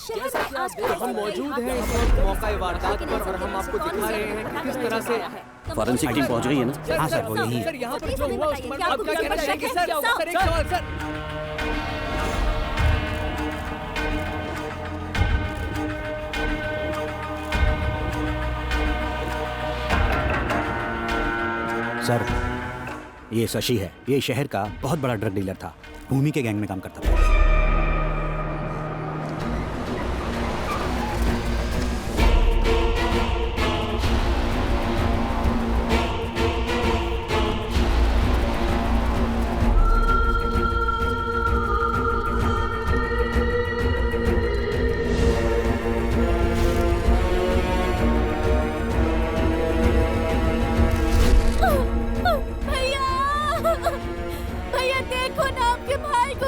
जैसा कि आप देख हम मौजूद हैं इस वक्त मौका वारदात पर और हम आपको दिखा रहे हैं कि किस तरह से फॉरेंसिक टीम पहुंच गई है ना? हाँ सर, वो यही सर, यहाँ पर जो हुआ उस पर आप क्या कहना चाहेंगे सर? सर एक सवाल सर। सर, ये शशि है। ये शहर का बहुत बड़ा ड्रग डीलर था। भूमि के गैंग में काम करता था।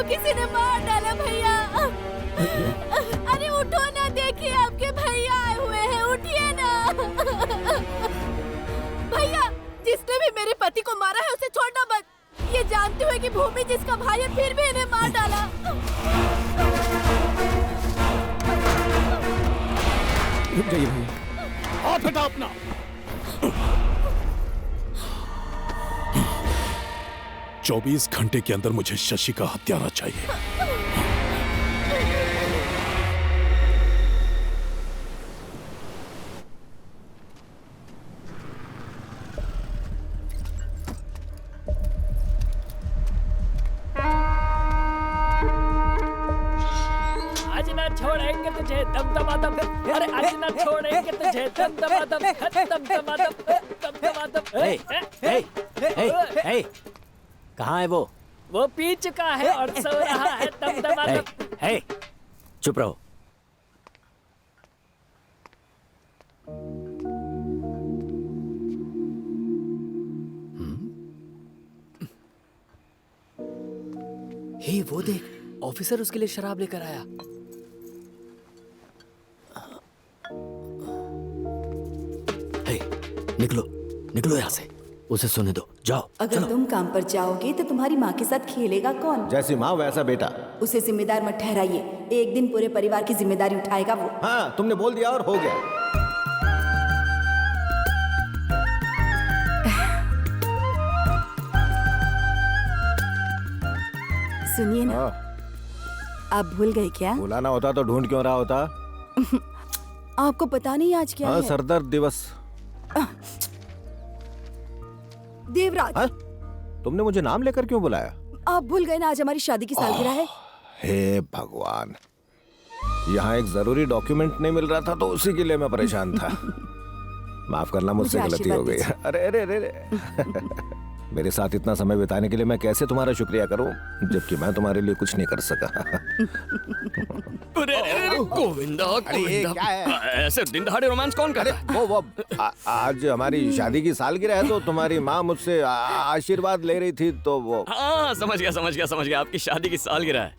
किसी ने मार डाला भैया। अरे उठो ना, देखिए आपके भैया आए हुए हैं, उठिए ना। भैया, जिसने भी मेरे पति को मारा है उसे छोड़ना मत, ये जानते हुए कि भूमि जिसका भाई है फिर भी इन्हें मार डाला। रुक जाइए भैया, हाथ हटा अपना। 24 घंटे के अंदर मुझे शशि का हत्यारा चाहिए। आज ना छोड़ेंगे तुझे दमदमादम, अरे आज ना छोड़ेंगे तुझे दमदमादम, दमदमादम, दमदमादम। कहाँ है वो? वो पी चुका है और सो रहा है दमदमादम। हे, चुप रहो। हे वो देख, ऑफिसर उसके लिए शराब लेकर आया। हे, निकलो निकलो यहाँ से, उसे सोने दो, जाओ। अगर तुम काम पर जाओगे तो तुम्हारी माँ के साथ खेलेगा कौन? जैसी माँ वैसा बेटा। उसे जिम्मेदार मत ठहराइए, एक दिन पूरे परिवार की जिम्मेदारी उठाएगा वो। हाँ, तुमने बोल दिया और हो गया। सुनिए ना, आप भूल गए क्या? बुलाना होता तो ढूंढ क्यों रहा होता? आपको पता नहीं आज क्या हाँ, है? सरदर्द दिवस। देवराज। हाँ? तुमने मुझे नाम लेकर क्यों बुलाया? आप भूल गए ना, आज हमारी शादी की सालगिरह है। हे भगवान, यहाँ एक जरूरी डॉक्यूमेंट नहीं मिल रहा था तो उसी के लिए मैं परेशान था। माफ करना, मुझसे मुझे गलती हो गई। आशीर्वाद अरे अरे अरे अरे। मेरे साथ इतना समय बिताने के लिए मैं कैसे तुम्हारा शुक्रिया करूं, जबकि मैं तुम्हारे लिए कुछ नहीं कर सका। गोविंदा, ये क्या है? ऐसे दिन दहाड़े रोमांस कौन करता है? वो आज हमारी शादी की सालगिरह है तो तुम्हारी माँ मुझसे आशीर्वाद ले रही थी तो वो। हाँ, समझ गया, आपकी शादी की सालगिरह है।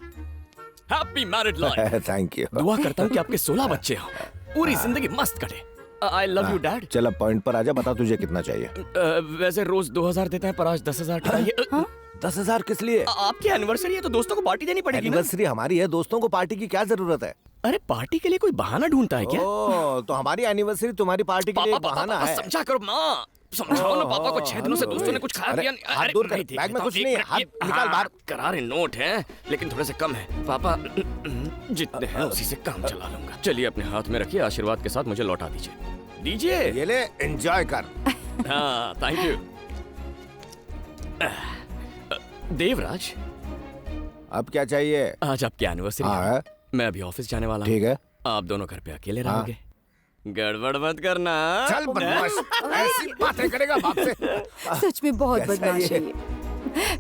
Happy married life. Thank you. दुआ करता हूँ कि आपके 16 बच्चे हों, पूरी जिंदगी मस्त कटे। आई लव यू डैड। चल अब पॉइंट पर आजा, बता तुझे कितना चाहिए? वैसे रोज 2000 देते हैं पर आज 10,000 चाहिए। 10,000 किस लिए? आपकी एनिवर्सरी है तो दोस्तों को पार्टी देनी पड़ेगी ना। एनिवर्सरी हमारी है, दोस्तों को पार्टी की क्या जरूरत है? अरे पार्टी के लिए कोई बहाना ढूंढता है क्या? ओ, तो हमारी एनिवर्सरी तुम्हारी पार्टी के लिए बहाना है। समझा करो माँ, समझाओ ना पापा को। 6 दिनों से दोस्तों ने कुछ खाया पिया नहीं। हाथ दूर कर, बैग में कुछ नहीं है, हाथ निकाल बाहर। करारे नोट हैं लेकिन थोड़े से कम है पापा, जितने हैं उसी से काम चला लूंगा। चलिए अपने हाथ में रखिए, आशीर्वाद के साथ मुझे लौटा दीजिए। ये ले, एंजॉय कर। हाँ, थैंक यू। देवराज, अब क्या चाहिए? आज आपकी एनिवर्सरी है। मैं अभी ऑफिस जाने वाला हूँ। ठीक है। आप दोनों घर पे अकेले रहोगे। गड़बड़ मत करना। चल बदमाश, ऐसी बातें करेगा बाप से। सच में बहुत बदमाश है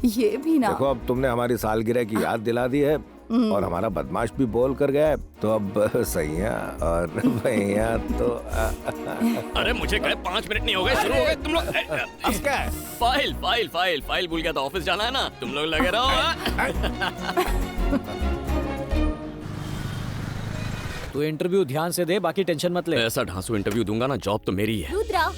ये भी ना। देखो, अब तुमने हमारी सालगिरह की याद दिला दी है और हमारा बदमाश भी बोल कर गया है, तो अब सैया और भैया तो अरे मुझे कहे 5 मिनट नहीं हो गए, शुरू हो गए तुम लोग। अब क्या है? फाइल भूल गया था, ऑफिस जाना है ना, तुम लोग लगे रहो। तू इंटरव्यू ध्यान से दे, बाकी टेंशन मत ले। ऐसा ढांसू इंटरव्यू दूंगा ना, जॉब तो मेरी ही है। रुद्रा,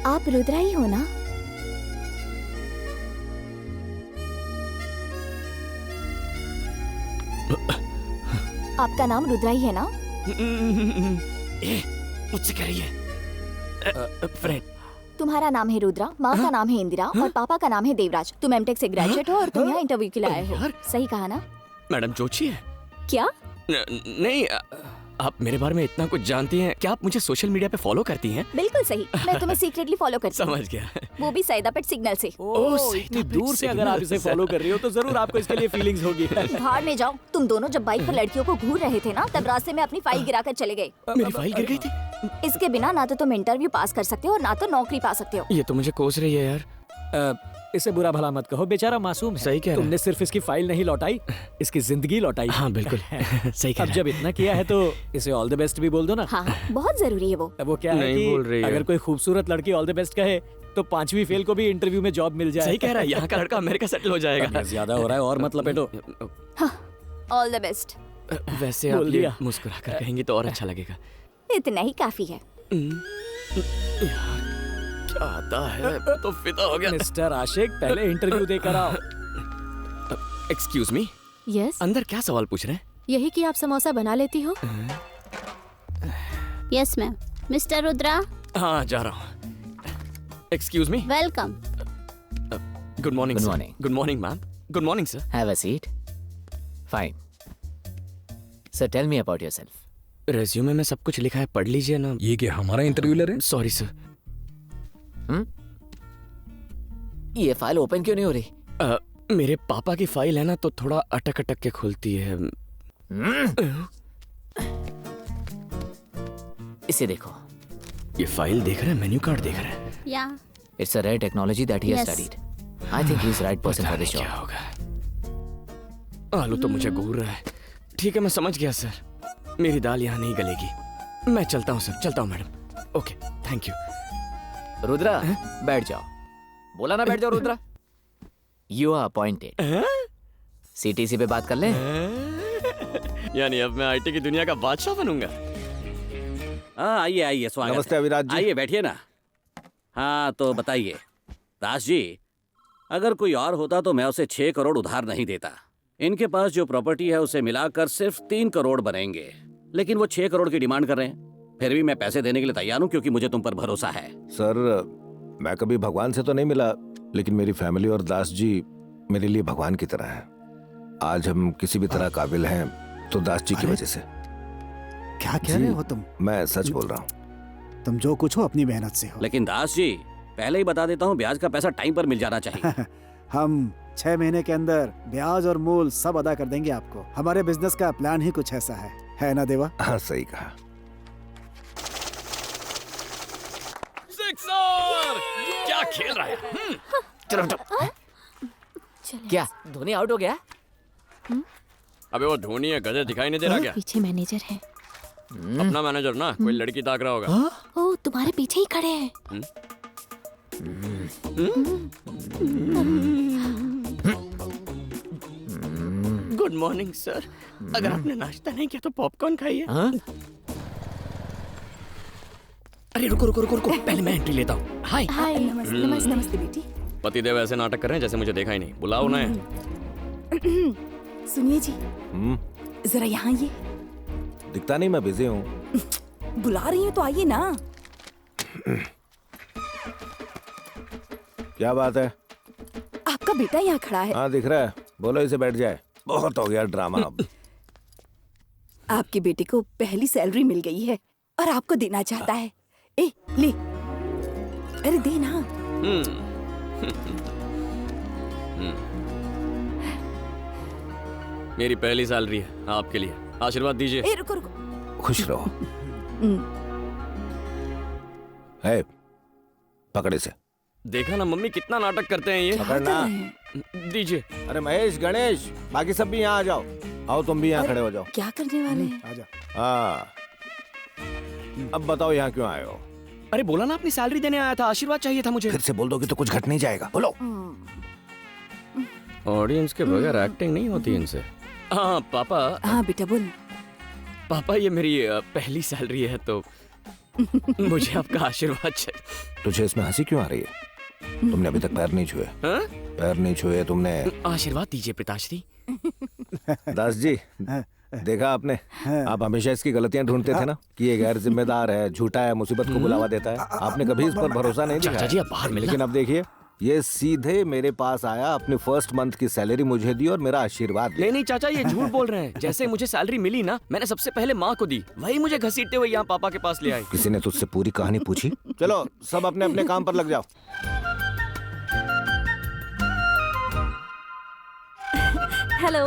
आप रुद्रा ही हो ना? आपका नाम रुद्रा ही है ना? मुझसे कह रही है फ्रेंड। तुम्हारा नाम है रुद्रा, माँ का नाम है इंदिरा और पापा का नाम है देवराज। तुम एमटेक से ग्रेजुएट हो और तुम यहाँ इंटरव्यू के लिए आए हो। सही कहा ना? मैडम जोशी है? क्या? नहीं, आप मेरे बारे में इतना कुछ जानती हैं। क्या आप मुझे सोशल मीडिया पे फॉलो करती हैं? बिल्कुल सही, मैं तुम्हें सीक्रेटली फॉलो करती हूँ। समझ गया। वो भी सैदापेट सिग्नल से। इतनी दूर से अगर आप इसे फॉलो कर रही हो तो जरूर आपको इसके लिए फीलिंग्स होगी। भाड़ में जाओ। तुम दोनों जब बाइक पर लड़कियों को घूर रहे थे ना, तब रास्ते में अपनी फाइल गिराकर चले गए। मेरी फाइल गिर गई थी? इसके बिना ना तो तुम इंटरव्यू पास कर सकते हो और ना तो नौकरी पा सकते हो। ये तो मुझे कोस रही है यार। इसे बुरा भला मत कहो, बेचारा मासूम है। सही कह रहा है। तुमने सिर्फ इसकी फाइल नहीं लौटाई, इसकी जिंदगी लौटाई। हाँ बिल्कुल सही कह अब रहा जब इतना किया है तो इसे ऑल द बेस्ट भी बोल दो ना। हाँ, बहुत जरूरी है वो। अब वो क्या है नहीं बोल रही कि है। अगर कोई खूबसूरत लड़की ऑल द बेस्ट कहे तो 5वीं फेल को भी इंटरव्यू में जॉब मिल है। जाए। सही कह रहा है, यहाँ का लड़का अमेरिका सेटल हो जाएगा। ज्यादा हो रहा है और मत लपेटो। All the best. वैसे आप बोल ये दिया। मुस्कुरा कर कहेंगी तो और अच्छा लगेगा। इतना ही काफी है। यार क्या आता है, तो फिदा हो गया। मिस्टर आशिक, पहले इंटरव्यू देकर आओ। एक्सक्यूज मी, यस, अंदर क्या सवाल पूछ रहे हैं? यही कि आप समोसा बना लेती हो? Yes ma'am. मिस्टर रुद्रा, हाँ जा रहा हूँ। Excuse me, welcome. Good morning. Good morning. Good morning ma'am. Good morning sir. Have a seat. Fine. Sir, tell me about yourself. Resume में सब कुछ लिखा है, पढ़ लीजिए ना। ये क्या हमारा इंटरव्यू ले रहे हैं? Sorry sir. ये फाइल ओपन क्यों नहीं हो रही? मेरे पापा की फाइल है ना, तो थोड़ा अटक अटक के खुलती है। इसे देखो. ये फाइल देख रहे हैं, मेन्यू कार्ड देख रहे हैं। या It's a rare technology that he has Yes. studied. I think he's the right person पता for this नहीं क्या job. होगा। आलू तो मुझे घूर रहा है। ठीक है, मैं समझ गया सर। मेरी दाल यहाँ नहीं गलेगी। मैं चलता हूँ सर, चलता हूँ madam. Okay, thank you. Rudra, बैठ जाओ. बोला ना बैठ जाओ Rudra. You are appointed. CTC पे बात कर ले. यानी अब मैं आईटी की दुनिया का बादशाह बनूंगा। हाँ, आइए आइए, स्वागत है। नमस्ते अविराज जी। आइए बैठिए ना। हाँ तो बताइए दास जी, अगर कोई और होता तो मैं उसे 6 करोड़ उधार नहीं देता। इनके पास जो प्रॉपर्टी है उसे मिलाकर सिर्फ 3 करोड़ बनेंगे, लेकिन वो 6 करोड़ की डिमांड कर रहे हैं। फिर भी मैं पैसे देने के लिए तैयार हूँ क्योंकि मुझे तुम पर भरोसा है। सर, मैं कभी भगवान से तो नहीं मिला, लेकिन मेरी फैमिली और दास जी मेरे लिए भगवान की तरह है। आज हम किसी भी तरह काबिल हैं तो दास जी की वजह से। क्या कह रहे हो तुम? मैं सच बोल रहा हूँ। तुम जो कुछ हो अपनी मेहनत से हो। लेकिन दास जी, पहले ही बता देता हूँ, ब्याज का पैसा टाइम पर मिल जाना चाहिए। हम 6 महीने के अंदर ब्याज और मूल सब अदा कर देंगे आपको। हमारे बिजनेस का प्लान ही कुछ ऐसा है ना देवा? हाँ, सही कहा। सिक्सर! क्या खेल रहा है? क्या धोनी आउट हो गया? अबे वो धोनी है, गधे दिखाई नहीं दे रहा क्या? पीछे मैनेजर है। अपना मैनेजर ना, कोई लड़की ताक रहा होगा। ओ, तुम्हारे पीछे ही खड़े हैं। Good morning sir. अगर आपने नाश्ता नहीं किया तो पॉपकॉर्न खाइए। हाँ? अरे रुको रुको रुको रुको, पहले मैं एंट्री लेता हूँ। हाय। हाय, नमस्ते नमस्ते बेटी। पतिदेव ऐसे नाटक कर रहे हैं जैसे मुझे देखा ही नहीं। बुलाओ ना। सुनिए जी, जरा यहाँ ये दिखता नहीं, मैं बिजी हूँ। बुला रही हूँ तो आइए ना। क्या बात है? आपका बेटा यहाँ खड़ा है। हाँ, दिख रहा है। बोलो इसे बैठ जाए। बहुत हो गया ड्रामा अब। आपके बेटे को पहली सैलरी मिल गई है और आपको देना चाहता है। ए, ले। अरे दे ना। मेरी पहली सैलरी है, आपके लिए। आशीर्वाद दीजिए। ए, रुको रुको। खुश रहो। है, पकड़ इसे। देखा ना मम्मी, कितना नाटक करते हैं ये। पकड़ना। दीजिए। अरे महेश, गणेश, बाकी सब भी यहाँ आ जाओ। आओ, तुम भी यहाँ खड़े हो जाओ। क्या करने वाले हैं? आजा। हाँ, अब बताओ यहाँ क्यों आए हो? अरे बोला ना, अपनी सैलरी देने आया था, आशीर्वाद चाहिए था मुझे। फिर से बोल दोगे तो कुछ घट नहीं जाएगा। बोलो। ऑडियंस के बगैर एक्टिंग नहीं होती इनसे। हाँ पापा। हाँ बेटा बोल। पापा, ये मेरी पहली सैलरी है तो मुझे आपका आशीर्वाद चाहिए। तुझे इसमें हंसी क्यों आ रही है? तुमने अभी तक पैर नहीं छुए। हाँ? पैर नहीं छुए तुमने। आशीर्वाद दीजिए पिताश्री। दास जी, देखा आपने, आप हमेशा इसकी गलतियां ढूंढते थे ना कि ये गैर जिम्मेदार है, झूठा है, मुसीबत को बुलावा देता है। आपने कभी इस पर भरोसा नहीं चाचा दिखाया। जी, आप बाहर मिलेगा। लेकिन अब देखिए, ये सीधे मेरे पास आया, अपनी फर्स्ट मंथ की सैलरी मुझे दी और मेरा आशीर्वाद दिया। नहीं नहीं चाचा, ये झूठ बोल रहे हैं। जैसे मुझे सैलरी मिली ना, मैंने सबसे पहले माँ को दी, वही मुझे घसीटते हुए यहाँ पापा के पास ले आई। किसी ने तुझसे पूरी कहानी पूछी? चलो सब अपने अपने काम पर लग जाओ। हेलो,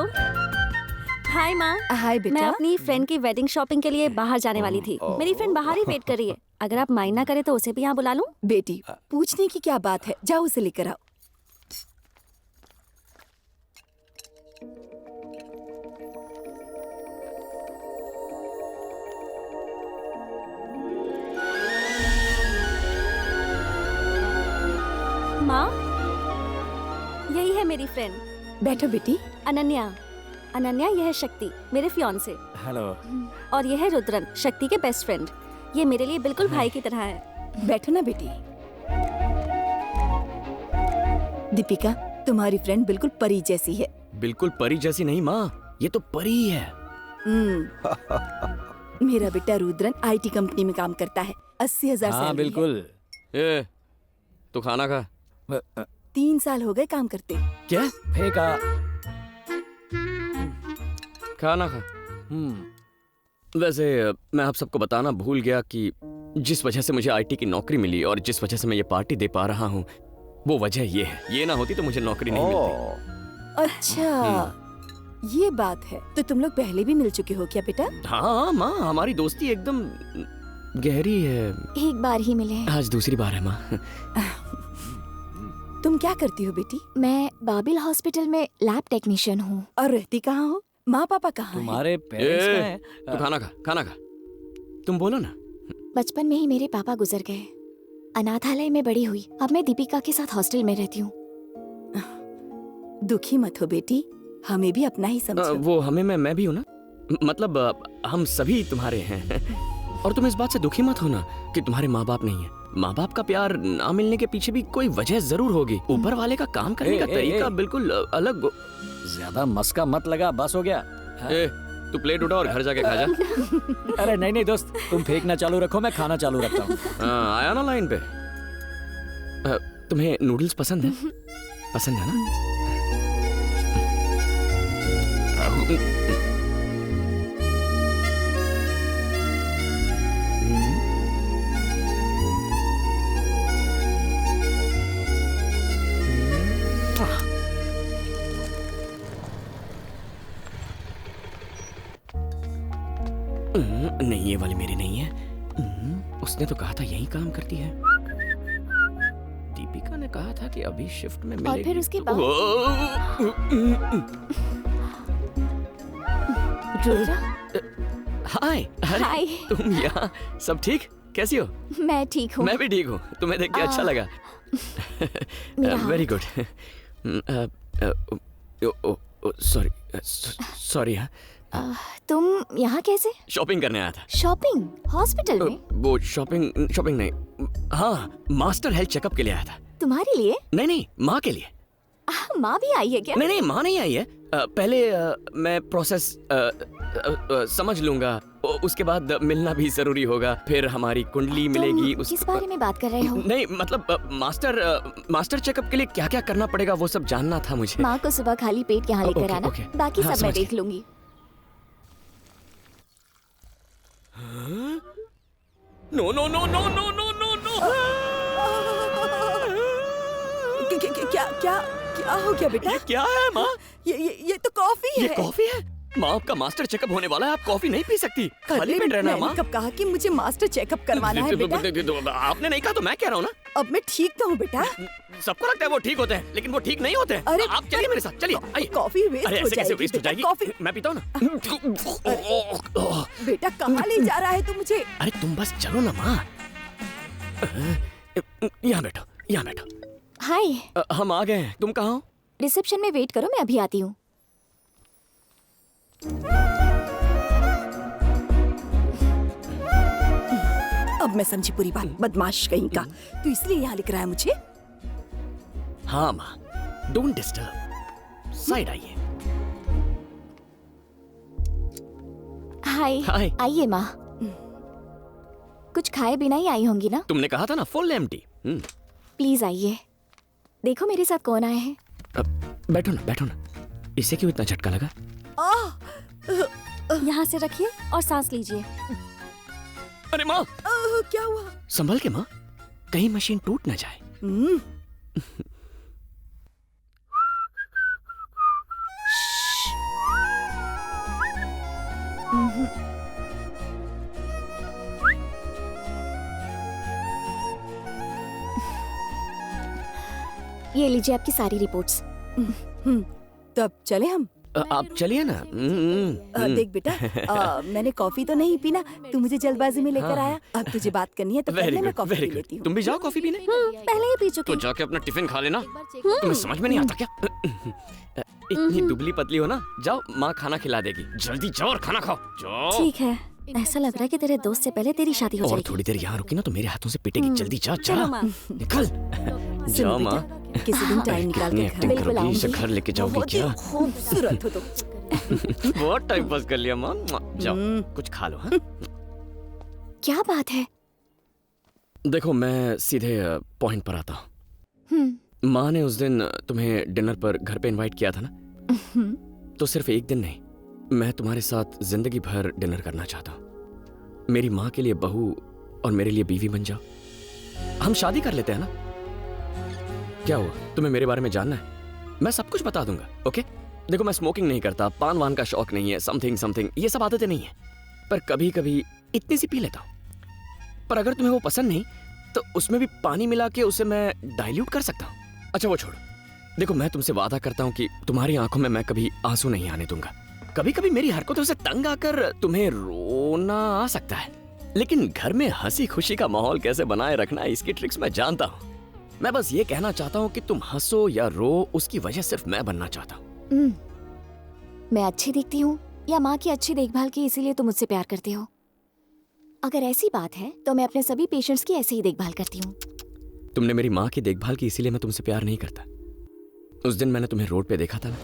हाय माँ। हाय बेटा। मैं अपनी फ्रेंड की वेडिंग शॉपिंग के लिए बाहर जाने वाली थी। मेरी फ्रेंड बाहर ही वेट कर रही है। अगर आप माइंड ना करें तो उसे भी यहाँ बुला लूं? बेटी, पूछने की क्या बात है, जाओ उसे लेकर आओ। माँ, यही है मेरी फ्रेंड बैठो बेटी। अनन्या। अनन्या, यह है शक्ति, मेरे फियांसे। हेलो। और यह है रुद्रन, शक्ति के बेस्ट फ्रेंड। ये मेरे लिए बिल्कुल भाई की तरह है। बैठो ना बेटी। दीपिका, तुम्हारी फ्रेंड बिल्कुल परी जैसी है। बिल्कुल परी जैसी नहीं माँ, ये तो परी है। मेरा बेटा रुद्रन IT कंपनी में काम करता है। 80,000 हाँ सैलरी बिल्कुल। ए, तू खाना खा। है। 3 साल हो गए काम करते। क्या? फेंका। खाना खा। वैसे मैं आप सबको बताना भूल गया कि जिस वजह से मुझे IT की नौकरी मिली और जिस वजह से मैं ये पार्टी दे पा रहा हूँ, वो वजह ये है। ये ना होती तो मुझे नौकरी नहीं मिलती। अच्छा, ये बात है। तो तुम लोग पहले भी मिल चुके हो क्या बेटा? हाँ माँ, हमारी दोस्ती एकदम गहरी है। एक बार ही मिले हैं। आज दूसरी बार है माँ। तुम क्या करती हो बेटी? मैं बाबिल हॉस्पिटल में लैब टेक्नीशियन हूँ। और रहती कहाँ हो? माँ पापा कहाँ हैं? तुम्हारे पेरेंट्स ए, में तू खाना खा, खाना खा। तुम बोलो ना। बचपन में ही मेरे पापा गुजर गए। अनाथालय में बड़ी हुई। अब मैं दीपिका के साथ हॉस्टल में रहती हूँ। दुखी मत हो बेटी, हमें भी अपना ही समझो। वो हमें मैं भी हूँ ना, मतलब हम सभी तुम्हारे हैं। और तुम इस बात से दुखी मत होना कि तुम्हारे माँ बाप नहीं है। माँ बाप का प्यार ना मिलने के पीछे भी कोई वजह जरूर होगी। ऊपर वाले का काम करने का तरीका बिल्कुल अलग। ज्यादा मस्का मत लगा, बस हो गया। ए, तू प्लेट उठा और घर जाके खा जा। अरे नहीं नहीं दोस्त, तुम फेंकना चालू रखो, मैं खाना चालू रखता हूँ। आया ना लाइन पे। तुम्हें नूडल्स पसंद है? पसंद है ना? नहीं, ये वाली मेरी नहीं है। उसने तो कहा था यही काम करती है। दीपिका ने कहा था कि अभी शिफ्ट में मिलेगी। और फिर उसके बाद रुद्रा। हाय। अरे, हाय। तुम यहाँ? सब ठीक? कैसी हो? मैं ठीक हूँ। मैं भी ठीक हूँ। तुम्हें देख के अच्छा लगा। Very good. Sorry sorry. हाँ, तुम यहाँ कैसे? शॉपिंग करने आया था। शॉपिंग? हॉस्पिटल में? वो शॉपिंग नहीं, हाँ, मास्टर हेल्थ चेकअप के लिए आया था। तुम्हारे लिए? नहीं नहीं, माँ के लिए। माँ भी आई है क्या? नहीं नहीं, माँ नहीं आई है। पहले मैं प्रोसेस समझ लूंगा, उसके बाद मिलना भी जरूरी होगा। फिर हमारी कुंडली मिलेगी। किस बारे में बात कर रहे हो? नहीं मतलब मास्टर चेकअप के लिए क्या क्या करना पड़ेगा वो सब जानना था मुझे। माँ को सुबह खाली पेट यहाँ लेकर ओके, आना। ओके। बाकी हाँ, सब मैं समझ देख लूंगी। No no no no no no no no. क्या हो गया बेटा? क्या है माँ? ये तो कॉफी है। ये कॉफी है? माँ, आपका मास्टर चेकअप होने वाला है, आप कॉफी नहीं पी सकती। खाली पेट रहना माँ। मैंने कब कहा कि मुझे मास्टर चेकअप करवाना है बेटा? आपने नहीं कहा तो मैं कह रहा हूँ ना। अब मैं ठीक तो हूँ बेटा। सबको लगता है वो ठीक होते हैं, लेकिन वो ठीक नहीं होते हैं। अरे, आप चलिए मेरे साथ, चलिए आइए। कॉफी वेस्ट अरे हो ऐसे कैसे जाएगी वेस्ट हो बेटा, जाएगी? कॉफी। मैं पीता हूँ ना। बेटा कहाँ ले जा रहा है तू मुझे? अरे तुम बस चलो ना माँ। यहाँ बैठो, यहाँ बैठो। हाय। हम आ गए हैं, तुम कहाँ हो? रिसेप्शन में वेट करो, मैं अभी आती हूँ। अब मैं समझी पूरी बात, बदमाश कहीं का। तू इसलिए यहाँ लिख रहा है मुझे? हाँ माँ, डोंट डिस्टर्ब, साइड आइए। हाय। हाय। आइए माँ। कुछ खाए बिना ही आई होंगी ना? तुमने कहा था ना फुल एम्प्टी। प्लीज आइए, देखो मेरे साथ कौन आए हैं। बैठो ना, बैठो ना। इसे क्यों इतना झटका लगा? यहाँ से रखिए और सांस लीजिए। अरे माँ, क्या हुआ? संभल के माँ, कहीं मशीन टूट ना जाए। ये लीजिए आपकी सारी रिपोर्ट्स। तो अब चले हम? आप चलिए ना। देख बेटा, मैंने कॉफी तो नहीं पीना, तू मुझे जल्दबाजी में लेकर हाँ। आया। अब तुझे बात करनी है तो वेरी पहले मैं गुड, कॉफी वेरी पी लेती गुड। हूँ। तुम भी जाओ कॉफी पीने। पहले ही पी चुकी तो जाके अपना टिफिन खा लेना। तुम्हें समझ में नहीं आता क्या? इतनी दुबली पतली हो ना। जाओ, माँ खाना खिला देगी। जल्दी जाओ और खाना खाओ। जाओ। ठीक है, ऐसा लग रहा है कि तेरे दोस्त से पहले तेरी शादी हो और जाएगी। थोड़ी देर यहाँ रुकी ना तो मेरे हाथों से पिटेगी। जल्दी जा, जा। निकल। सुनो जाओ माँ। बेटा, किसी दिन टाइम निकाल इतनी के एक्टिंग घर। करोगी, इसे घर लेके जाओगी बहुत ही क्या? खूबसूरत हो तुम। बहुत टाइम पास कर लिया माँ। जाओ, कुछ खा लो। हाँ? क्या बात है? देखो, मैं सीधे पॉइंट पर आता हूँ। माँ ने उस दिन तुम्हें डिनर पर घर पे इनवाइट किया था ना? तो सिर्फ एक दिन नहीं, मैं तुम्हारे साथ जिंदगी भर डिनर करना चाहता हूँ। मेरी माँ के लिए बहू और मेरे लिए बीवी बन जाओ। हम शादी कर लेते हैं ना? क्या हुआ, तुम्हें मेरे बारे में जानना है? मैं सब कुछ बता दूंगा। ओके? देखो, मैं स्मोकिंग नहीं करता, पान वान का शौक नहीं है, समथिंग ये सब आदतें नहीं है, पर कभी कभी इतनी सी पी लेता हूँ। पर अगर तुम्हें वो पसंद नहीं तो उसमें भी पानी मिला के उसे मैं डाइल्यूट कर सकता हूँ। अच्छा वो छोड़ो। देखो, मैं तुमसे वादा करता हूँ कि तुम्हारी आंखों में मैं कभी आंसू नहीं आने दूंगा। कभी कभी मेरी हरकतों से तंग आकर तुम्हें रोना आ सकता है, लेकिन घर में हंसी खुशी का माहौल कैसे बनाए रखना है, इसकी ट्रिक्स मैं जानता हूँ। मैं बस ये कहना चाहता हूँ कि तुम हंसो या रो, उसकी वजह सिर्फ मैं बनना चाहता हूँ। मैं अच्छी दिखती हूँ या माँ की अच्छी देखभाल की, इसीलिए तुम मुझसे प्यार करते हो? अगर ऐसी बात है तो मैं अपने सभी पेशेंट्स की ऐसे ही देखभाल करती हूँ। तुमने मेरी माँ की देखभाल की, इसीलिए मैं तुमसे प्यार नहीं करता। उस दिन मैंने तुम्हें रोड पे देखा था ना,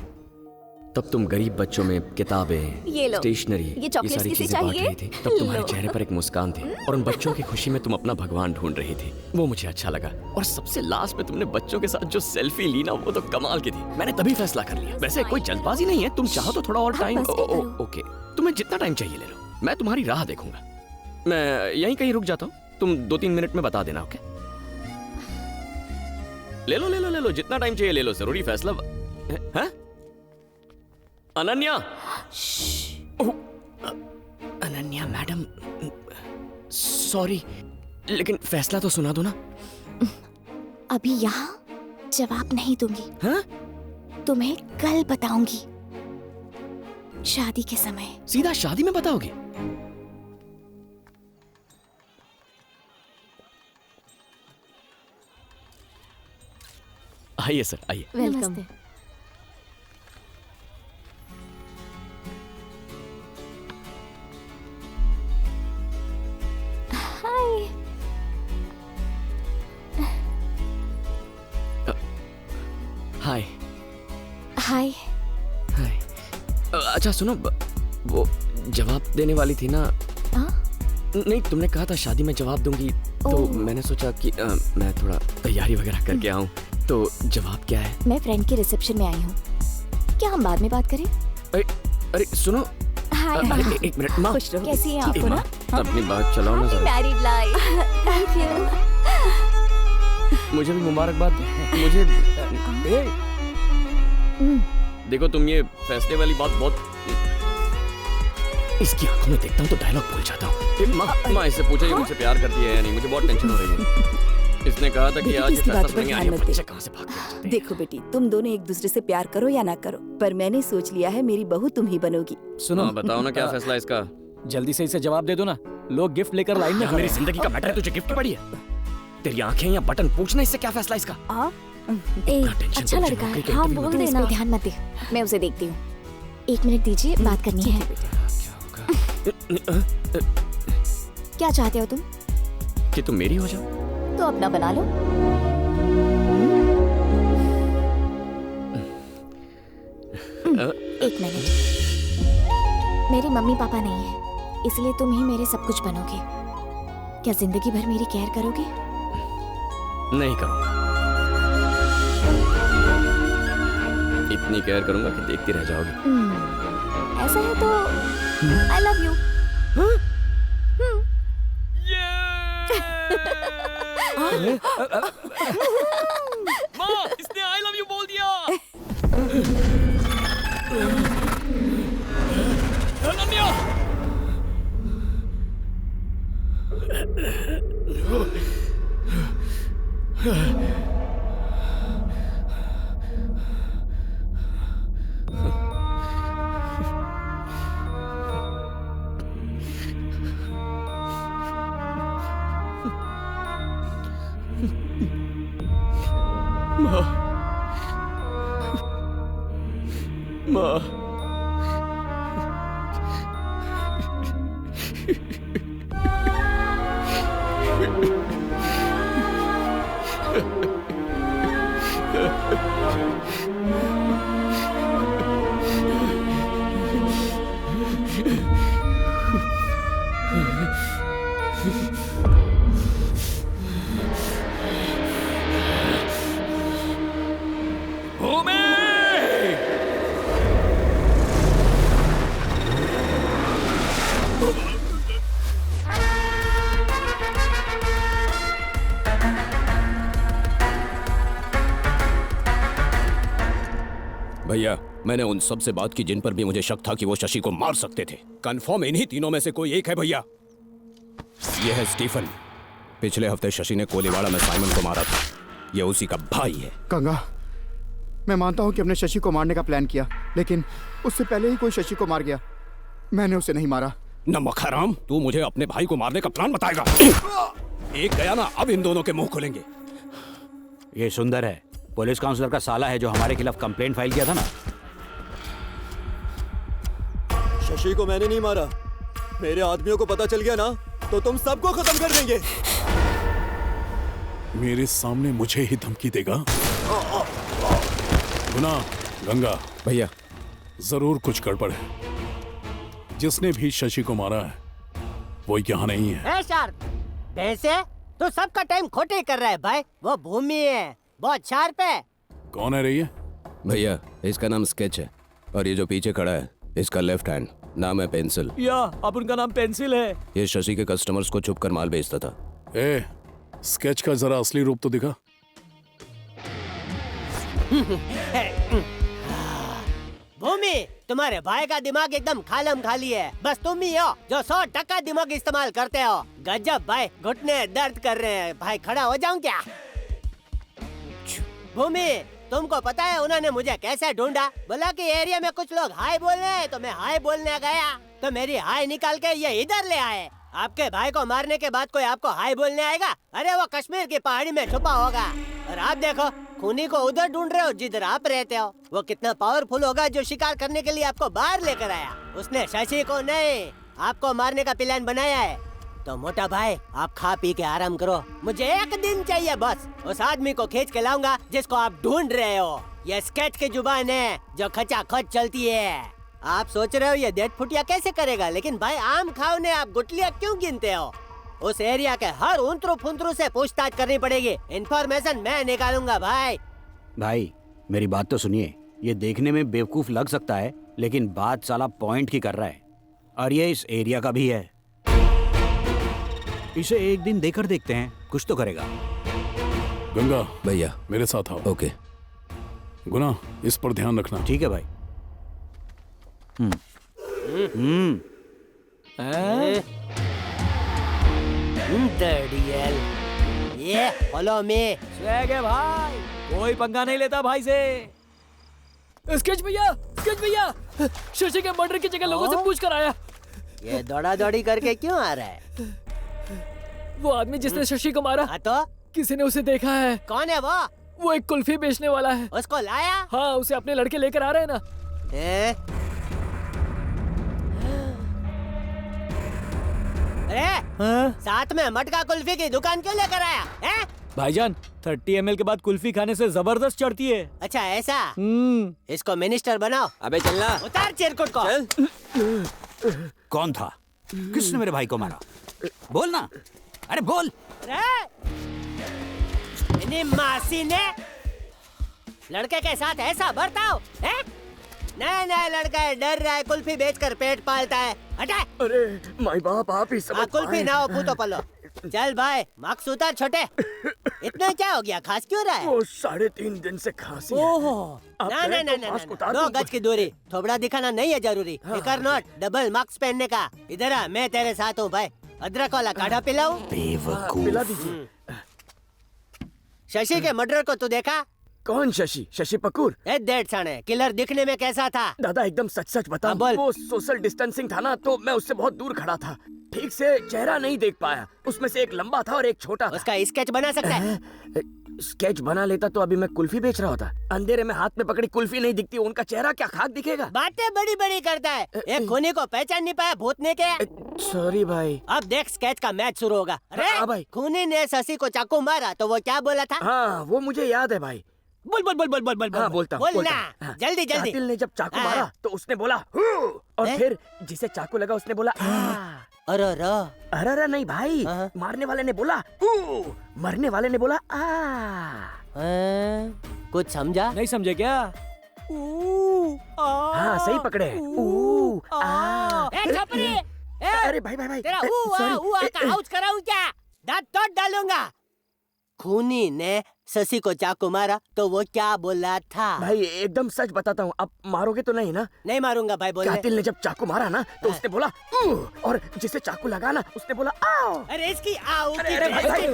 तब तुम गरीब बच्चों में किताबें, ये लो, स्टेशनरी, ये चॉकलेट्स सारी किसे चीजें बांट चाहिए? रही थी। तब तुम्हारे चेहरे पर एक मुस्कान थी और उन बच्चों की खुशी में तुम अपना भगवान ढूंढ रही थी। वो मुझे अच्छा लगा। और सबसे लास्ट में तुमने बच्चों के साथ जो सेल्फी ली ना, वो तो कमाल की थी। मैंने तभी फैसला कर लिया। वैसे कोई जल्दबाजी नहीं है, तुम चाहो तो थोड़ा और टाइम। ओके, तुम्हें जितना टाइम चाहिए ले लो, मैं तुम्हारी राह देखूंगा। मैं यहीं कहीं रुक जाता हूँ, तुम 2-3 मिनट में बता देना। ओके? ले लो, जितना टाइम चाहिए ले लो। जरूरी फैसला है? अनन्या। अनन्या मैडम, सॉरी, लेकिन फैसला तो सुना दो ना। अभी यहाँ जवाब नहीं दूंगी। हाँ? तुम्हें कल बताऊंगी, शादी के समय। सीधा शादी में बताओगे? आइए सर, आइए। वेलकम। हाय। हाय। हाय। हाय। अच्छा सुनो, वो जवाब देने वाली थी ना? नहीं, तुमने कहा था शादी में जवाब दूंगी, तो मैंने सोचा कि मैं थोड़ा तैयारी वगैरह करके आऊं। तो जवाब क्या है? मैं फ्रेंड के रिसेप्शन में आई हूँ, क्या हम बाद में बात करें? अरे सुनो। हाय। अरे एक मिनट माँ। कैसी हैं आप? माँ, अपनी बात चलाओ ना जरा। Married life. Thank you. मुझे भी मुबारकबाद। मुझे देखो, तुम ये फैसले वाली बात बहुत, इसकी आंखों में देखता हूँ तो डायलॉग भूल जाता हूँ। माँ इससे पूछो ये मुझसे प्यार करती है या नहीं, मुझे बहुत टेंशन हो रही है। इसने कहा था कि आज ये फैसला सुनेंगे। आज ये बच्चे कहाँ से भाग गए? देखो बेटी, तुम दोनों एक दूसरे से प्यार करो या ना करो, पर मैंने सोच लिया है मेरी बहू तुम ही बनोगी। सुनो, बताओ ना क्या फैसला इसका। जल्दी से इसे जवाब दे दो ना, लोग गिफ्ट लेकर लाइन में खड़े मेरी हैं। जिंदगी का मैटर है, तुझे गिफ्ट की पड़ी है? तेरी आंखें या बटन पूछना इससे क्या फैसला इसका? अच्छा लड़का है, हाँ बोल देना। इस पे ध्यान मत दे, मैं उसे देखती हूँ। 1 मिनट दीजिए, बात करनी है। क्या चाहते हो तुम? कि तुम मेरी हो जाओ? तो अपना बना लो। एक मिनट, मेरे मम्मी पापा नहीं है, इसलिए तुम ही मेरे सब कुछ बनोगे। क्या जिंदगी भर मेरी केयर करोगे? नहीं करूंगा। इतनी केयर करूंगा कि देखती रह जाओगी। ऐसा है तो आई लव यू। माँ, इसने आई लव यू बोल दिया। अनन्या! माँ, भैया, मैंने उन सब से बात की जिन पर भी मुझे शक था कि वो शशि को मार सकते थे। कंफर्म इन्हीं तीनों में से कोई एक है भैया। ये है स्टीफन। पिछले हफ्ते शशि ने कोलीवाड़ा में साइमन को मारा था। ये उसी का भाई है। गंगा, मैं मानता हूँ कि हमने शशि को मारने का प्लान किया, लेकिन उससे पहले ही कोई शशि को मार गया। मैंने उसे नहीं मारा। नमक हराम, तू मुझे अपने भाई को मारने का प्लान बताएगा? एक गया ना, अब इन दोनों के मुंह खुलेंगे। ये सुंदर है, पुलिस काउंसलर का साला है जो हमारे खिलाफ कंप्लेंट फाइल किया था ना। शशि को मैंने नहीं मारा। मेरे आदमियों को पता चल गया ना तो तुम सबको खत्म कर देंगे। मेरे सामने मुझे ही धमकी देगा? गुना, गंगा भैया, जरूर कुछ गड़बड़ है। जिसने भी शशि को मारा है वो यहाँ नहीं है। वैसे तो सबका टाइम खोटे कर रहा है भाई। वो भूमि है, बहुत शार्प है। कौन है रही है? भैया, इसका नाम स्केच है और ये जो पीछे खड़ा है इसका लेफ्ट हैंड, नाम है पेंसिल। या अब उनका नाम पेंसिल है। ये शशि के कस्टमर्स को छुप कर माल बेचता था। स्केच का जरा असली रूप तो दिखा। भूमि, तुम्हारे भाई का दिमाग एकदम खालम खाली है। बस तुम ही हो जो 100% दिमाग इस्तेमाल करते हो। गजब भाई, घुटने दर्द कर रहे हैं भाई। खड़ा हो जाऊं क्या? भूमि, तुमको पता है उन्होंने मुझे कैसे ढूंढा? बोला कि एरिया में कुछ लोग हाय बोल रहे हैं, तो मैं हाय बोलने गया तो मेरी हाय निकाल के ये इधर ले आए। आपके भाई को मारने के बाद कोई आपको हाय बोलने आएगा? अरे वो कश्मीर की पहाड़ी में छुपा होगा। और आप देखो, खूनी को उधर ढूंढ रहे हो जिधर आप रहते हो। वो कितना पावरफुल होगा जो शिकार करने के लिए आपको बाहर लेकर आया। उसने शशि को नहीं, आपको मारने का प्लान बनाया है। तो मोटा भाई, आप खा पी के आराम करो। मुझे एक दिन चाहिए बस। उस आदमी को खींच के लाऊंगा जिसको आप ढूंढ रहे हो। ये स्केच की जुबान है जो खचाखच चलती है। आप सोच रहे हो ये डेढ़ फुटिया कैसे करेगा, लेकिन भाई आम खाओ ने आप गुटलियाँ क्यों गिनते हो? उस एरिया के हर उंतरू फुंतरू से पूछताछ करनी पड़ेगी। इन्फॉर्मेशन मैं निकालूंगा भाई। भाई, मेरी बात तो सुनिए। ये देखने में बेवकूफ लग सकता है, लेकिन बात साला पॉइंट की कर रहा है। और ये इस एरिया का भी है। इसे एक दिन देकर देखते हैं, कुछ तो करेगा। गंगा भैया, मेरे साथ आओ। ओके। गुना, इस पर ध्यान रखना। ठीक है भाई। ये फॉलो मी। स्वैग है भाई, कोई पंगा नहीं लेता भाई से। स्केच भैया, स्केच भैया, शशि के मर्डर की जगह लोगों से पूछ कर आया। ये दौड़ा दौड़ी करके क्यों आ रहा है? वो आदमी जिसने शशि को मारा, तो किसी ने उसे देखा है। कौन है वो? वो एक कुल्फी बेचने वाला है। उसको लाया? हाँ, उसे अपने लड़के लेकर आ रहे हैं ना। अरे हाँ? साथ में मटका कुल्फी की दुकान क्यों लेकर आया है? भाईजान 30 ml के बाद कुल्फी खाने से जबरदस्त चढ़ती है। अच्छा ऐसा? इसको मिनिस्टर बनाओ। अबे चलना। उतार चिरकुट को। कौन था? किसने मेरे भाई को मारा? बोल ना, अरे बोल। इन्हीं मासी ने लड़के के साथ ऐसा बर्ताव है? नया लड़का है, डर रहा है, कुल्फी बेचकर पेट पालता है। हटा। अरे माई बाप आप ही समझ कुल्फी ना हो पूतो पलो। चल भाई मार्क्स उतार छोटे। इतना क्या हो गया, खांस क्यों रहा है? वो 3.5 दिन से खांसी है। ओहो ना 2 गज की दूरी, थोबड़ा दिखाना नहीं है जरूरी। फिकर नॉट, डबल मार्क्स पहनने का। इधर आ, मैं तेरे साथ हूँ भाई। अदरक वाला काढ़ा पिलाऊं? पिला दीजिए। शशि के मर्डर को तू देखा? कौन शशि? शशि पकूर? डेढ़ साढ़े किलर दिखने में कैसा था? दादा एकदम सच बता। बोल। वो सोशल डिस्टेंसिंग था ना, तो मैं उससे बहुत दूर खड़ा था, ठीक से चेहरा नहीं देख पाया। उसमें से एक लंबा था और एक छोटा था। उसका स्केच बना सकता है? स्केच बना लेता तो अभी मैं कुल्फी बेच रहा होता। अंधेरे में हाथ में पकड़ी कुल्फी नहीं दिखती, उनका चेहरा क्या खाक दिखेगा? बातें बड़ी बड़ी करता है। एक खूनी को पहचान नहीं पाया भूतने के। सॉरी भाई। अब देख स्केच का मैच शुरू होगा। अरे भाई, खूनी ने शशि को चाकू मारा तो वो क्या बोला था? हाँ वो मुझे याद है भाई। बोल बोल बोल बोल बोल बोल हाँ, बोलता हूँ। बोलना जल्दी जल्दी। कातिल ने जब चाकू मारा तो उसने बोला और फिर जिसे चाकू लगा उसने बोला अरे नहीं भाई, मारने वाले ने बोला मरने वाले ने बोला कुछ समझा? नहीं समझे क्या? हाँ सही पकड़े। अरे भाई तेरा का आउच कराऊं क्या? दांत तोड़ डालूंगा। खूनी ने शशि को चाकू मारा तो वो क्या बोला था? भाई एकदम सच बताता हूँ, अब मारोगे तो नहीं ना? नहीं मारूंगा भाई, बोल। कातिल ने जब चाकू मारा ना तो उसने बोला और जिसे चाकू लगा ना उसने बोला आओ। अरे इसकी आओ। अरे भाई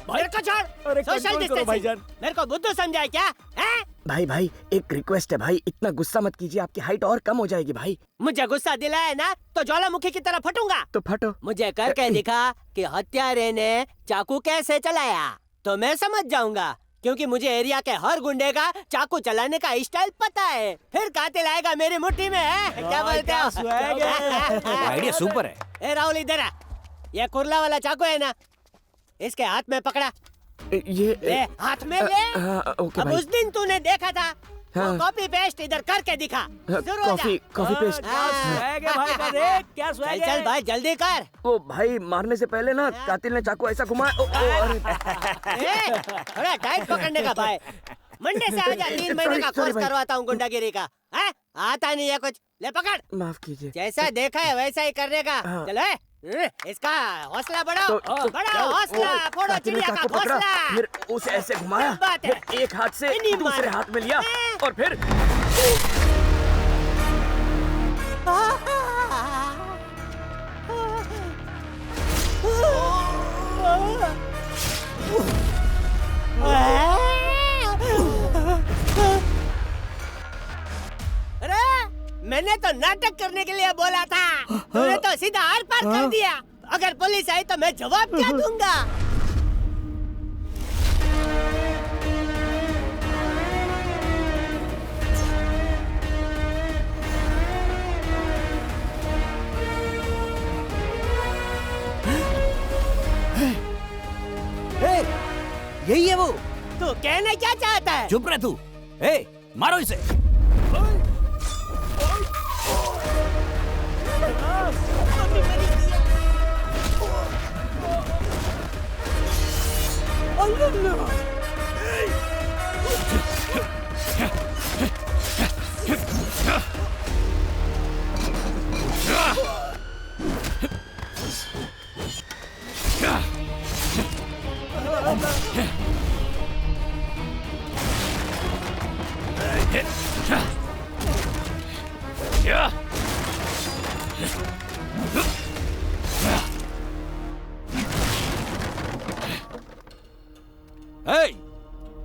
मेरे को छोड़। सोशल डिस्टेंसिंग मेरे को बुद्धू समझाए क्या? भाई एक रिक्वेस्ट है भाई, इतना गुस्सा मत कीजिए, आपकी हाइट और कम हो जाएगी भाई। मुझे गुस्सा दिलाया ना तो ज्वालामुखी की तरह फटूंगा। तो फटो। मुझे करके दिखा कि हत्यारे ने चाकू कैसे चलाया तो मैं समझ जाऊंगा, क्योंकि मुझे एरिया के हर गुंडे का चाकू चलाने का स्टाइल पता है। फिर कातिल आएगा मेरी मुट्ठी में। क्या बोलते हो? आइडिया सुपर है। ए राहुल इधर आ, ये कुर्ला वाला चाकू है ना, इसके हाथ में पकड़ा। ये हाथ में ले। ओके अब भाई। उस दिन तूने देखा था, हाँ। कॉपी पेस्ट इधर करके दिखा। Copy paste. चल भाई जल्दी कर। वो भाई मारने से पहले ना कातिल ने चाकू ऐसा घुमाया। थोड़ा टाइट पकड़ने का भाई। मंडे से आजा, 3 महीने का कोर्स करवाता हूँ गुंडागिरी का। आता नहीं है कुछ, ले पकड़। माफ कीजिए। जैसा देखा है वैसा ही करने का। चलो इसका हौसला बढ़ाओ, बढ़ाओ हौसला, फोड़ो चिड़िया का घोंसला। फिर उसे ऐसे घुमाया, फिर एक हाथ से दूसरे हाथ में लिया और फिर अरे मैंने तो नाटक करने के लिए बोला था, तूने तो सीधा आर पार कर दिया। अगर पुलिस आई तो मैं जवाब क्या दूंगा? यही है वो। तू कहना क्या चाहता है? चुप रह तू। मारो इसे।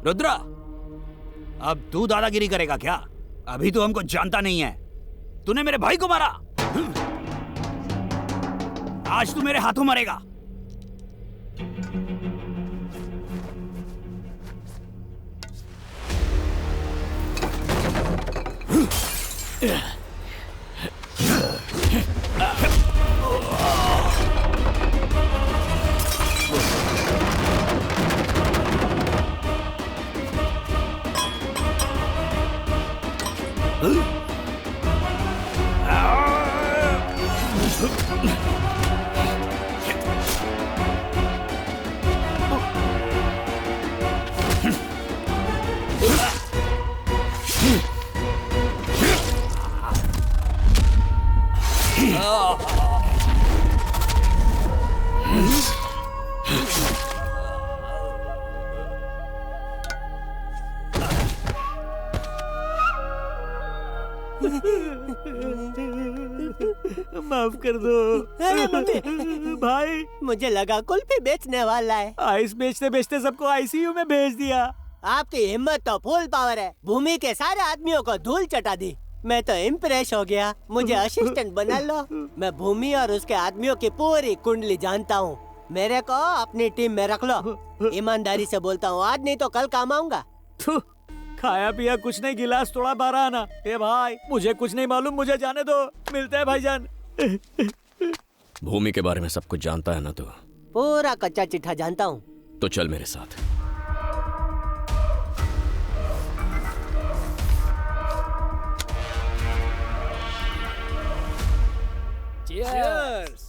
रुद्रा, अब तू दादागिरी करेगा क्या? अभी तो हमको जानता नहीं है। तूने मेरे भाई को मारा, आज तू मेरे हाथों मरेगा। माफ कर दो। अरे मम्मी, भाई मुझे लगा कुल्फी बेचने वाला है। आइस बेचते बेचते सबको आईसीयू में भेज दिया। आपकी हिम्मत तो फुल पावर है। भूमि के सारे आदमियों को धूल चटा दी। मैं तो इम्प्रेस हो गया। मुझे असिस्टेंट बना लो। मैं भूमि और उसके आदमियों की पूरी कुंडली जानता हूँ। मेरे को अपनी टीम में रख लो। ईमानदारी से बोलता हूँ, आज नहीं तो कल काम आऊंगा। खाया पिया कुछ नहीं, गिलास तोड़ा 12 आना। ए भाई, मुझे कुछ नहीं मालूम, मुझे जाने दो। मिलते हैं भाईजान। भूमि के बारे में सब कुछ जानता है ना तू? पूरा कच्चा चिट्ठा जानता हूँ। तो चल मेरे साथ। Cheers!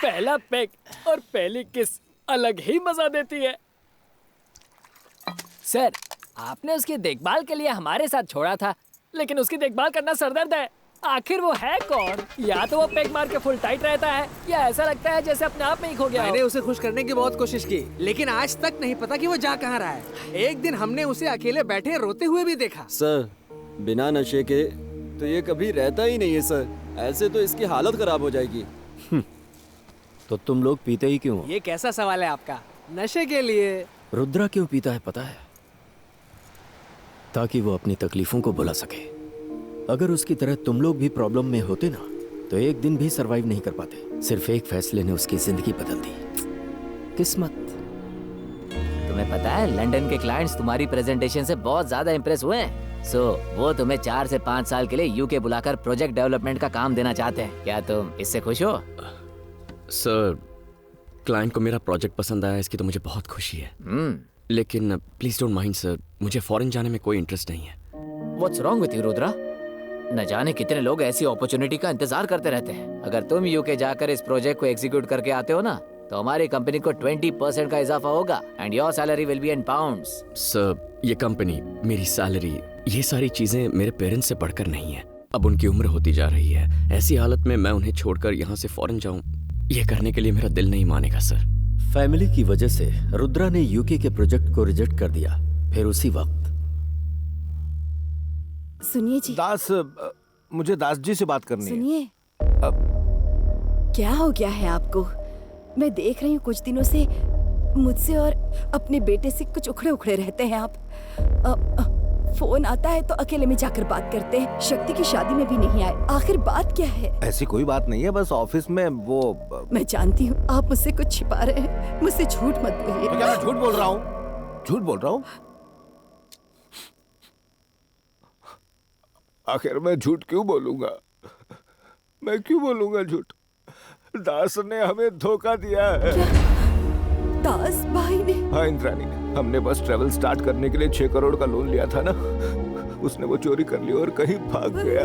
पहला पेग और पहली किस अलग ही मजा देती है। सर, आपने उसकी देखभाल के लिए हमारे साथ छोड़ा था, लेकिन उसकी देखभाल करना सरदर्द है। आखिर वो है कौन? या तो वो पेग मार के फुल टाइट रहता है, या ऐसा लगता है जैसे अपने आप में ही खो गया। मैंने उसे खुश करने की बहुत कोशिश की, लेकिन आज तक नहीं पता कि वो जा कहाँ रहा है। एक दिन हमने उसे अकेले बैठे रोते हुए भी देखा। सर, बिना नशे के तो ये कभी रहता ही नहीं है सर। ऐसे तो इसकी हालत खराब हो जाएगी। तो तुम लोग पीते ही क्यों? ये कैसा सवाल है आपका? नशे के लिए। रुद्रा क्यों पीता है पता है? ताकि वो अपनी तकलीफों को भुला सके। अगर उसकी तरह तुम लोग भी प्रॉब्लम में होते ना, तो एक दिन भी सरवाइव नहीं कर पाते। सिर्फ एक फैसले ने उसकी जिंदगी बदल दी। किस्मत। तुम्हें पता है, लंदन के क्लाइंट्स तुम्हारी प्रेजेंटेशन से बहुत ज्यादा इम्प्रेस हुए हैं। वो तुम्हें 4 से 5 साल के लिए यूके बुलाकर प्रोजेक्ट डेवलपमेंट का काम देना चाहते हैं। क्या तुम इससे खुश हो? सर, क्लाइंट को मेरा प्रोजेक्ट पसंद आया, इसकी तो मुझे बहुत खुशी है। लेकिन प्लीज डोंट माइंड सर, मुझे फॉरेन जाने में कोई इंटरेस्ट नहीं है। What's wrong with you, Rudra? न जाने कितने लोग ऐसी अपॉर्चुनिटी का इंतजार करते रहते हैं। अगर तुम यूके जाकर इस प्रोजेक्ट को एग्जीक्यूट करके आते हो ना, तो हमारी कंपनी को 20% का इजाफा होगा and your salary will be in pounds. Sir, ये कंपनी, मेरी सैलरी, ये सारी चीजें मेरे पेरेंट्स से बढ़कर नहीं है। अब उनकी उम्र होती जा रही है। ऐसी हालत में मैं उन्हें छोड़कर यहाँ से फॉरेन जाऊँ, ये करने के लिए मेरा दिल नहीं मानेगा सर। फैमिली की वजह से रुद्रा ने यूके के प्रोजेक्ट को रिजेक्ट कर दिया। फिर उसी वक्त सुनिए जी। दास, मुझे दास जी से बात करनी है। सुनिए, क्या हो गया है आपको? मैं देख रही हूँ कुछ दिनों से मुझसे और अपने बेटे से कुछ उखड़े उखड़े रहते हैं आप। फोन आता है तो अकेले में जाकर बात करते हैं। शक्ति की शादी में भी नहीं आए। आखिर बात क्या है? ऐसी कोई बात नहीं है, बस ऑफिस में वो। मैं जानती हूँ आप मुझसे कुछ छिपा रहे हैं। मुझसे झूठ मत बोलिए। क्या मैं झूठ बोल रहा हूँ? झूठ बोल रहा हूँ? आखिर मैं झूठ क्यों बोलूंगा? मैं क्यों बोलूंगा झूठ? दास ने हमें धोखा दिया है। क्या? दास भाई ने? हाँ इंद्राणी, हमने बस ट्रेवल स्टार्ट करने के लिए 6 करोड़ का लोन लिया था ना, उसने वो चोरी कर लिया और कहीं भाग गया।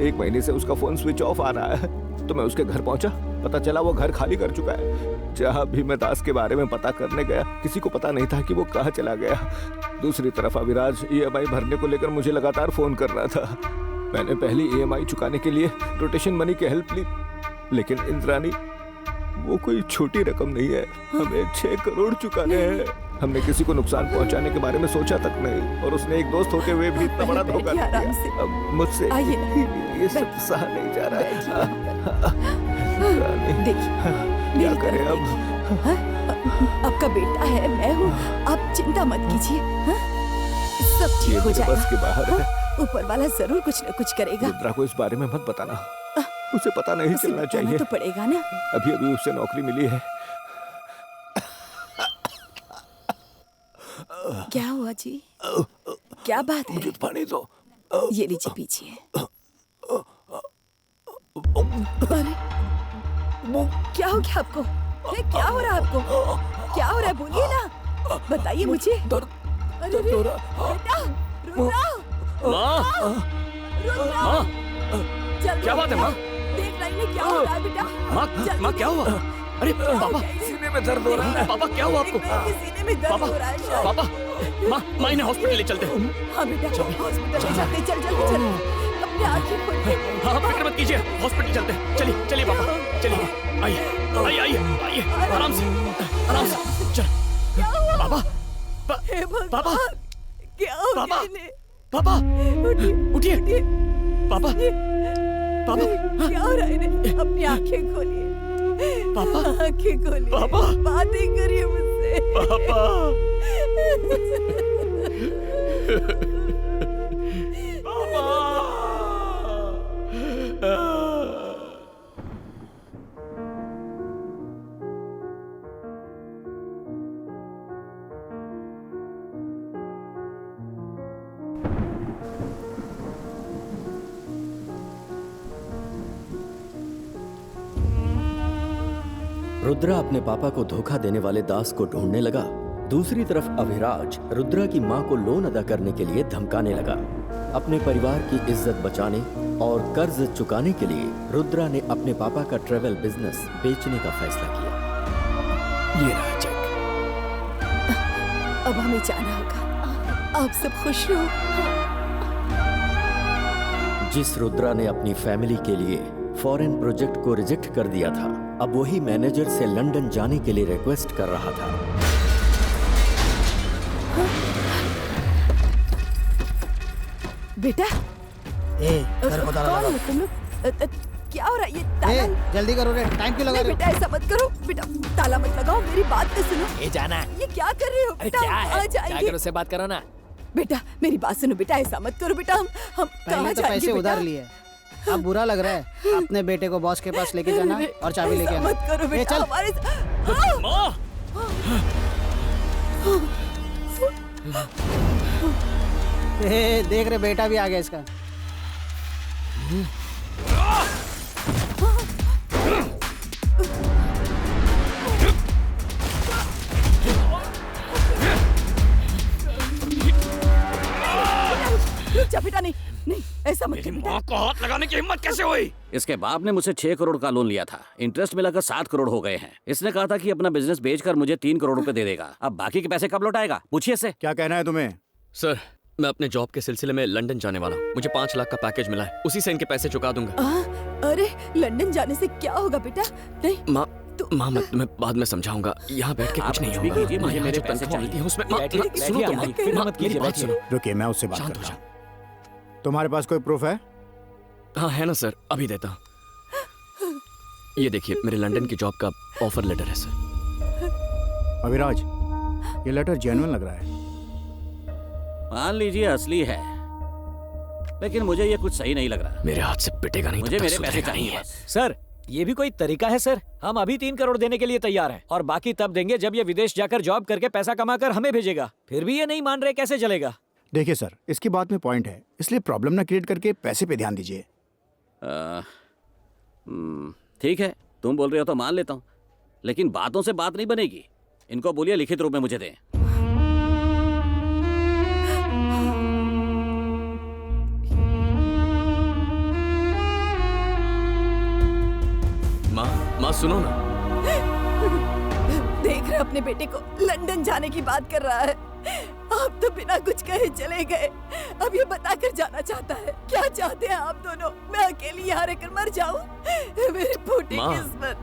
1 महीने से उसका फोन स्विच ऑफ आ रहा है। तो मैं उसके घर पहुंचा, पता चला वो घर खाली कर चुका है। जहाँ भी मैं दास के बारे में पता करने गया, किसी को पता नहीं था कि वो कहाँ चला गया। दूसरी तरफ अविराज EMI भरने को लेकर मुझे लगातार फोन कर रहा था। मैंने पहली EMI चुकाने के लिए रोटेशन मनी की हेल्प ली, लेकिन इंद्राणी, वो कोई छोटी रकम नहीं है। हमें 6 करोड़ चुकाने हैं। हमने किसी को नुकसान पहुंचाने के बारे में सोचा तक नहीं, और उसने एक दोस्त होते हुए भी इतना बड़ा धोखा दिया। अब मुझसे ये सब सहा नहीं जा रहा है। देखिए, क्या करें अब? आपका बेटा है, मैं हूँ, आप चिंता मत कीजिए। सब ठीक हो जाएगा। बस के बाहर है। ऊपर वाला जरूर कुछ न कुछ करेगा। रुद्रा को इस बारे में मत बताना, उसे पता नहीं चलना चाहिए। तो पड़ेगा ना। अभी अभी उसे नौकरी मिली है। क्या हुआ जी? क्या बात है? मुझे पानी दो। ये लीजिए, पीछिए। क्या हो गया आपको? क्या हो रहा है आपको? क्या हो रहा है? बोलिए ना, बताइए मुझे। अरे बेटा, रुद्रा, माँ, क्या बात है माँ? देख रही है क्या हो रहा है बेटा? माँ क्या हुआ? अरे पापा, सीने में दर्द हो रहा है। पापा क्या हुआ आपको? सीने में दर्द हो रहा है शायद। पापा, माँ इन्हें हॉस्पिटल ले चलते हैं। हाँ बेटा, हॉस्पिटल ले जाते। चल जल्दी चल। अपने आंखें खोल। कीजिए, हॉस्पिटल चलते हैं। चलिए चलिए पापा, चलिए। आइए आइए आइए आइए, आराम से चल। पापा पापा क्या हो पापा गया इन्हें? पापा उठिए पापा पापा क्या हो रहा है इन्हें? अपनी आंखें खोलिए पापा, आंखें खोलिए पापा, बातें करिए मुझसे पापा। रुद्रा अपने पापा को धोखा देने वाले दास को ढूंढने लगा। दूसरी तरफ अभिराज रुद्रा की मां को लोन अदा करने के लिए धमकाने लगा। अपने परिवार की इज्जत बचाने और कर्ज चुकाने के लिए रुद्रा ने अपने पापा का ट्रेवल बिजनेस बेचने का फैसला किया। ये रहा चेक। अब हमें जाना होगा। आप सब खुश रहो। जिस रुद्रा ने अपनी फैमिली के लिए फॉरेन प्रोजेक्ट को रिजेक्ट कर दिया था, अब वही मैनेजर से लंदन जाने के लिए रिक्वेस्ट कर रहा था। बेटा घर को ताला कौन लगा। हो तुम लोग? क्या हो रहा है ये ताला? जल्दी करो रे, टाइम क्यों लगा नहीं रहे हो? बेटा ऐसा मत करो बेटा, ताला मत लगाओ, मेरी बात तो सुनो। ये जाना। ये क्या कर रहे हो अरे बेटा? क्या आ है? जाएंगे। जाकर उससे बात करो ना। बेटा मेरी बात सुनो बेटा, ऐसा मत करो बेटा, हम पहले कहाँ तो जाएंगे पैसे बेटा? उधार लिए, अब बुरा लग रहा है। अपने बेटे को बॉस के पास लेके जाना और चाबी लेके ऐसा आना। मत करो ए, बेटा, चल। हमारे देख रहे बेटा भी आ गया इसका। जा बेटा, नहीं नहीं ऐसा मत कर बेटा। माँ को हाथ लगाने की हिम्मत कैसे हुई? इसके बाप ने मुझसे 6 करोड़ का लोन लिया था। इंटरेस्ट मिलाकर 7 करोड़ हो गए हैं। इसने कहा था कि अपना बिजनेस बेचकर मुझे 3 करोड़ रुपए दे देगा। अब बाकी के पैसे कब लौटाएगा? पूछिए इससे। क्या कहना है तुम्हें? सर, मैं अपने जॉब के सिलसिले में लंदन जाने वाला हूँ। मुझे 5 लाख का पैकेज मिला है, उसी से इनके पैसे चुका दूंगा। अरे लंदन जाने से क्या होगा बेटा? नहीं माँ मैं तुम्हें बाद में समझाऊंगा। यहाँ बैठ के कुछ नहीं होगा। कीजिए, मुझे यहाँ मेरे जो पैसे तनख्वाह मिलती है उसमें बैठिए, सुनो तो माँ, बैठिए, माँ, मत कीजिए, मेरी बात बैठिए। सुनो। रुकिए, मैं उससे बात शांत करता हो हूँ। तुम्हारे पास कोई प्रूफ है? हाँ है ना सर, अभी देता हूँ। ये देखिए, मेरे लंदन की जॉब का ऑफर लेटर है सर। अभिराज, ये लेटर जेन्युइन लग रहा है। मान लीजिए असली है, लेकिन मुझे ये कुछ सही नहीं लग रहा। मेरे हाथ से पिटेगा नहीं, मुझे तब तक मेरे पैसे सुधरेगा नहीं चाहिए है। बस। सर ये भी कोई तरीका है सर? हम अभी 3 करोड़ देने के लिए तैयार हैं और बाकी तब देंगे जब ये विदेश जाकर जॉब करके पैसा कमाकर हमें भेजेगा। फिर भी ये नहीं मान रहे, कैसे चलेगा? देखिए सर, इसकी बात में पॉइंट है, इसलिए प्रॉब्लम ना क्रिएट करके पैसे पे ध्यान दीजिए। ठीक है, तुम बोल रहे हो तो मान लेता हूँ, लेकिन बातों से बात नहीं बनेगी। इनको बोलिए लिखित रूप में मुझे दें। माँ सुनो ना। देख रहे अपने बेटे को लंदन जाने की बात कर रहा है। आप तो बिना कुछ कहे चले गए, अब ये बताकर जाना चाहता है। क्या चाहते हैं आप दोनों? मैं अकेली यहाँ रहकर मर जाऊं? मेरी फूटी माँ। किस्मत।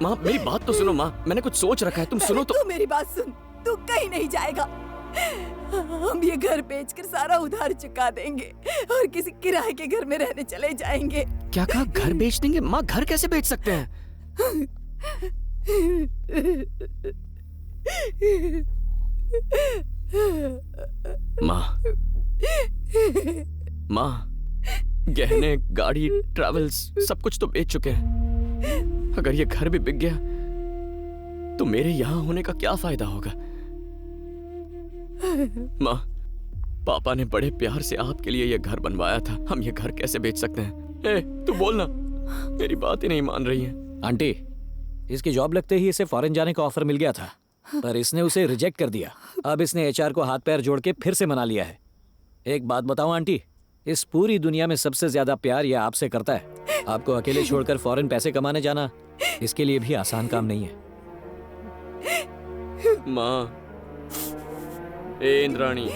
माँ मेरी बात तो सुनो। माँ मैंने कुछ सोच रखा है, तुम सुनो तो। तू मेरी बात सुन, तू कहीं नहीं जाएगा। हम ये घर बेचकर सारा उधार चुका देंगे और किसी किराए के घर में रहने चले जाएंगे। क्या कहा? घर बेच देंगे? माँ घर कैसे बेच सकते हैं? माँ गहने, गाड़ी, ट्रैवल्स सब कुछ तो बेच चुके हैं। अगर ये घर भी बिक गया तो मेरे यहाँ होने का क्या फायदा होगा? माँ, पापा ने बड़े प्यार से आपके लिए ये घर बनवाया था, हम ये घर कैसे बेच सकते हैं? ए, तू बोलना। मेरी बात ही नहीं मान रही है। आंटी, इसकी जॉब लगते ही इसे फॉरेन जाने का ऑफर मिल गया था, पर इसने उसे रिजेक्ट कर दिया। अब इसने एचआर को हाथ पैर जोड़ के फिर से मना लिया है। एक बात बताऊं आंटी, इस पूरी दुनिया में सबसे ज्यादा प्यार यह आपसे करता है। आपको अकेले छोड़कर फॉरेन पैसे कमाने जाना इसके लिए भी आसान काम नहीं है। माँ, ए इंद्राणी,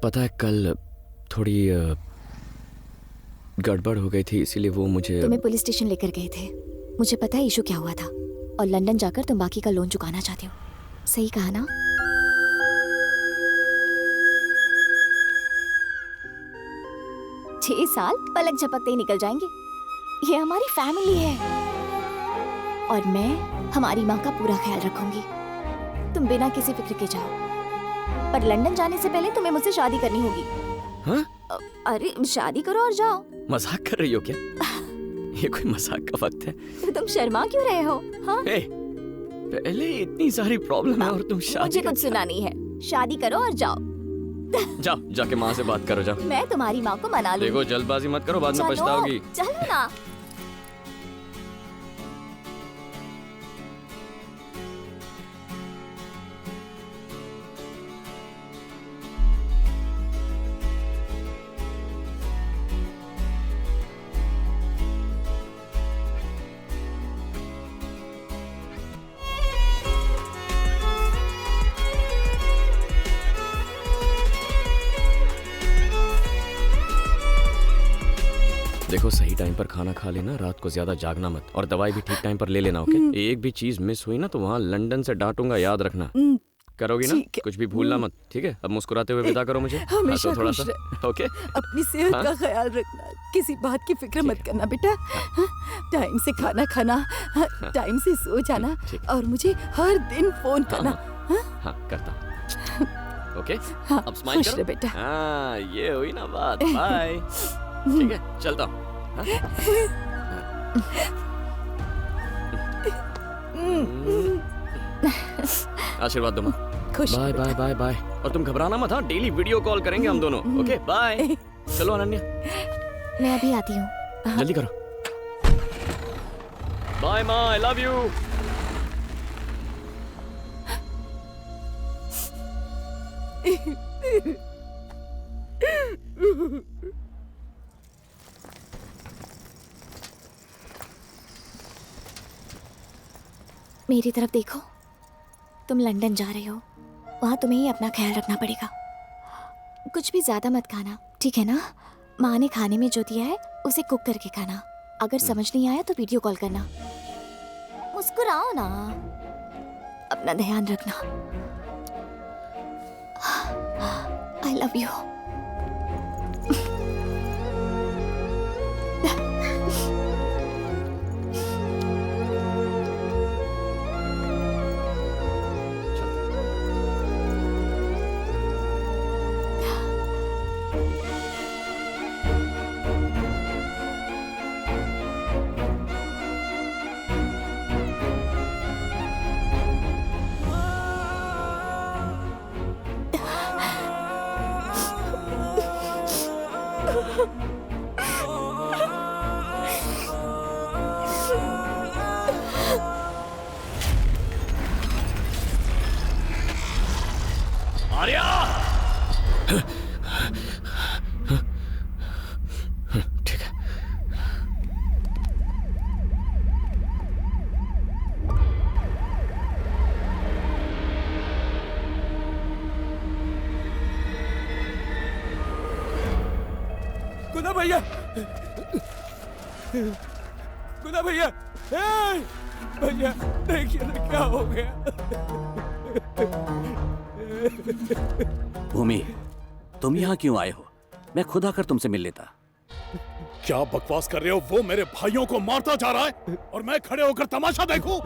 पता है कल थोड़ी गड़बड़ हो गई थी, इसीलिए वो मुझे तुम्हें पुलिस स्टेशन लेकर गए थे। मुझे पता है इशू क्या हुआ था, और लंदन जाकर तुम बाकी का लोन चुकाना चाहते हो। सही कहा ना? छह साल पलक झपकते ही निकल जाएंगे। ये हमारी फैमिली है और मैं हमारी माँ का पूरा ख्याल रखूंगी। तुम बिना किसी फिक्र के जाओ, पर लंदन जाने से पहले तुम्हें मुझसे शादी करनी होगी। हाँ? अरे शादी करो और जाओ। मजाक कर रही हो क्या? ये कोई मजाक का वक्त है? तो तुम शर्मा क्यों रहे हो? हाँ? पहले इतनी सारी प्रॉब्लम है और तुम शादी। मुझे कुछ सुना नहीं है, शादी करो और जाओ। जाओ, जाके माँ से बात करो, जाओ। मैं तुम्हारी माँ को मना लूंगी। देखो जल्दबाजी मत करो, बाद में पछताओगी। चलो ना। देखो सही टाइम पर खाना खा लेना, रात को ज्यादा जागना मत, और दवाई भी ठीक टाइम पर ले लेना, ओके? एक भी चीज मिस हुई ना तो वहाँ लंदन से डांटूंगा, याद रखना। करोगी ना? कुछ भी भूलना मत, ठीक है? अब मुस्कुराते हुए विदा करो मुझे। हमेशा थोड़ा खुश सा, ओके? अपनी सेहत का ख्याल रखना, किसी बात की फिक्र मत करना बेटा। टाइम से खाना खाना, टाइम से सो जाना, और मुझे हर दिन फोन करना। हाँ करता हूँ, ओके? अब स्माइल खुश करो रह बेटा। हाँ ये हुई ना बात। बाय। ठीक है, चलता हूँ। आशीर्वाद दो माँ। खुश बाय बाय बाय बाय। और तुम घबराना मत, हाँ? डेली वीडियो कॉल करेंगे हम दोनों, ओके? बाय। चलो अनन्या, मैं अभी आती हूँ। जल्दी करो। बाय माँ, आई लव यू। मेरी तरफ देखो, तुम लंदन जा रहे हो, वहाँ तुम्हें ही अपना ख्याल रखना पड़ेगा। कुछ भी ज्यादा मत खाना, ठीक है ना? माँ ने खाने में जो दिया है उसे कुक करके खाना। अगर समझ नहीं आया तो वीडियो कॉल करना। मुस्कुराओ ना, अपना ध्यान रखना। I love you. आर्या! ठीक है। गुना भैया, गुना भैया, भैया देखिए ना क्या हो गया। भूमि, तुम यहाँ क्यों आए हो? मैं खुद आकर तुमसे मिल लेता। क्या बकवास कर रहे हो? वो मेरे भाइयों को मारता जा रहा है और मैं खड़े होकर तमाशा देखूं?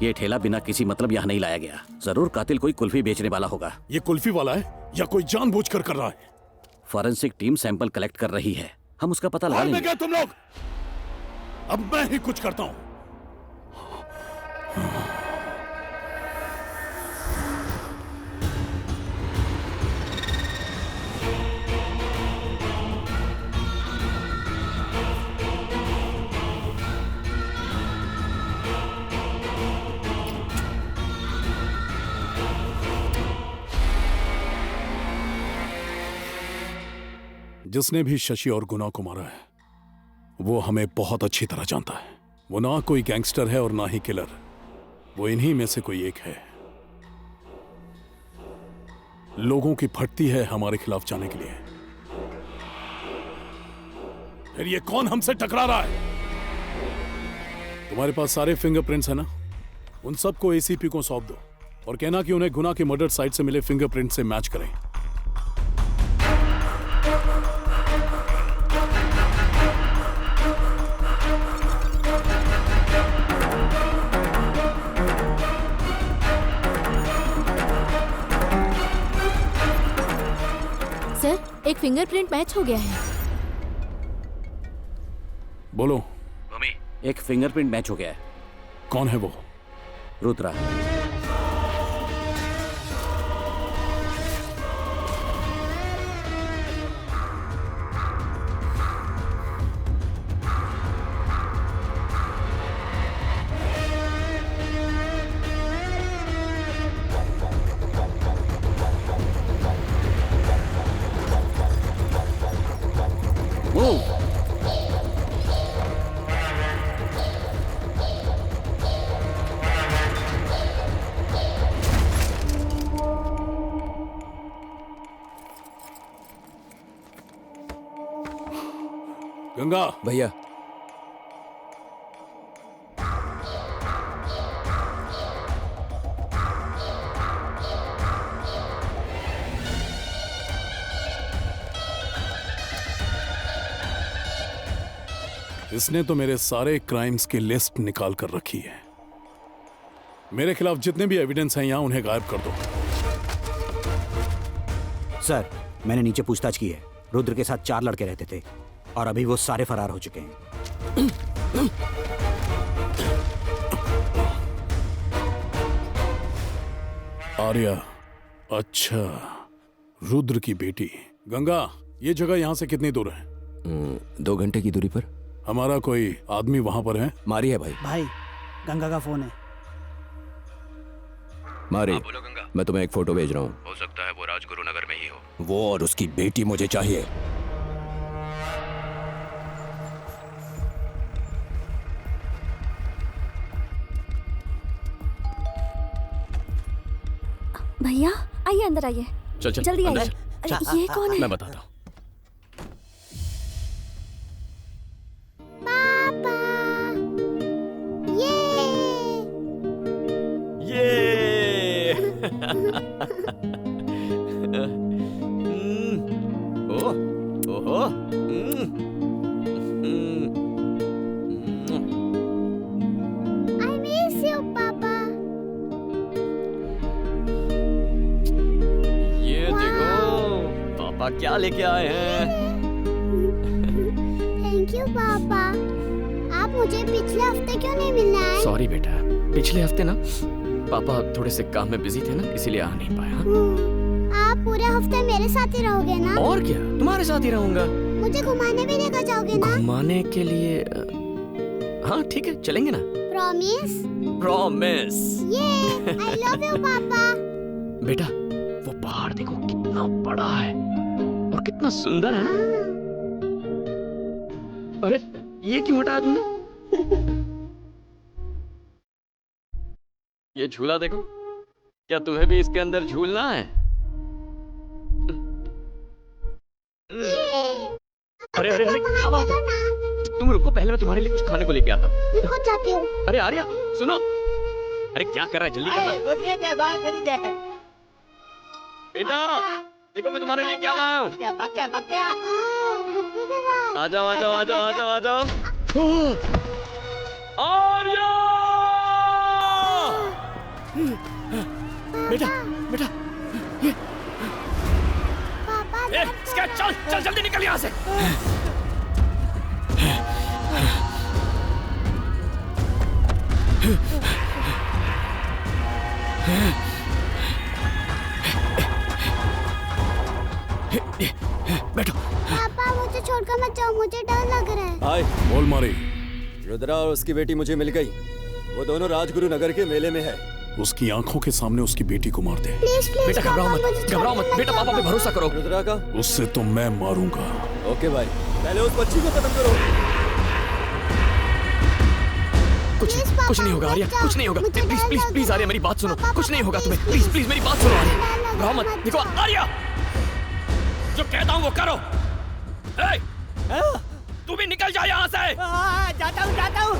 ये ठेला बिना किसी मतलब यहाँ नहीं लाया गया। जरूर कातिल कोई कुल्फी बेचने वाला होगा। ये कुल्फी वाला है या कोई जानबूझकर कर रहा है? फॉरेंसिक टीम सैंपल कलेक्ट कर रही है, हम उसका पता लगा लेंगे। क्या तुम लोग? अब मैं ही कुछ करता हूं। जिसने भी शशि और गुना को मारा है वो हमें बहुत अच्छी तरह जानता है। वो ना कोई गैंगस्टर है और ना ही किलर। वो इन्हीं में से कोई एक है। लोगों की फटती है हमारे खिलाफ जाने के लिए। फिर ये कौन हमसे टकरा रहा है? तुम्हारे पास सारे फिंगरप्रिंट्स है ना? उन सबको एसीपी को सौंप दो और कहना कि उन्हें गुना की मर्डर साइट से मिले फिंगरप्रिंट से मैच करें। सर, एक फिंगरप्रिंट मैच हो गया है। बोलो। मम्मी, एक फिंगरप्रिंट मैच हो गया है। कौन है वो? रुद्रा। गंगा भैया, इसने तो मेरे सारे क्राइम्स की लिस्ट निकाल कर रखी है। मेरे खिलाफ जितने भी एविडेंस हैं यहां उन्हें गायब कर दो। सर, मैंने नीचे पूछताछ की है। रुद्र के साथ 4 लड़के रहते थे और अभी वो सारे फरार हो चुके हैं। आर्या, अच्छा, रुद्र की बेटी। गंगा, ये जगह यहां से कितनी दूर है? 2 घंटे की दूरी पर। हमारा कोई आदमी वहां पर है? मारी है भाई। भाई, गंगा का फोन है। मारी। बोलो गंगा। मैं तुम्हें एक फोटो भेज रहा हूँ। हो सकता है वो राजगुरु नगर में ही हो। वो और उसकी बेटी मुझे चाहिए। भैया आइए, अंदर आइए। चल चल जल्दी अंदर आइए। चल। अरे, ये कौन है? मैं बताता हूँ। ओहो। I miss you, पापा। ये देखो पापा क्या लेके आए हैं। थैंक यू पापा। आप मुझे पिछले हफ्ते क्यों नहीं मिलने आए? सॉरी बेटा, पिछले हफ्ते ना पापा थोड़े से काम में बिजी थे ना, इसीलिए आ नहीं पाया। आप पूरे हफ्ते मेरे साथ ही रहोगे ना? और क्या, तुम्हारे साथ ही रहूंगा। मुझे घुमाने भी लेकर जाओगे ना? घुमाने के लिए हाँ ठीक है, चलेंगे ना। प्रॉमिस? प्रॉमिस। ये आई लव यू पापा। बेटा, वो पहाड़ देखो कितना बड़ा है और कितना सुंदर है ना। अरे ये क्यों हटाया तुमने? ये झूला देखो, क्या तुम्हें भी इसके अंदर झूलना है? अरे अरे अरे, क्या बात है? तुम रुको, पहले मैं तुम्हारे लिए कुछ खाने को लेके आता हूँ। खुद जाती हूँ। अरे आर्या सुनो, अरे क्या कर रहा है, जल्दी करना। बेटा देखो मैं तुम्हारे लिए क्या लाया हूँ। आ जाओ आ जाओ आ जाओ आ जाओ आ जाओ। आर्या! बेटा बेटा ये पापा, चल चल जल्दी निकल यहाँ से। बैठो। पापा मुझे छोड़कर मत जाओ, मुझे डर लग रहा है। हाय। बोल मारी। रुद्रा और उसकी बेटी मुझे मिल गई। वो दोनों राजगुरु नगर के मेले में है। उसकी आंखों के सामने उसकी बेटी को मार दे। प्लीज प्लीज बेटा घबराओ मत, घबराओ मत बेटा, पापा पे भरोसा करो। रुद्रा का उससे तो मैं मारूंगा। ओके भाई, पहले उस बच्ची को खत्म करो। कुछ नहीं होगा आर्या, कुछ नहीं होगा। प्लीज प्लीज प्लीज आर्या, मेरी बात सुनो, कुछ नहीं होगा तुम्हें। प्लीज प्लीज मेरी बात सुनो आर्या, घबराओ मत। देखो आर्या, जो कहता हूँ वो करो। तू भी निकल जा यहाँ से। जाता हूँ, जाता हूँ।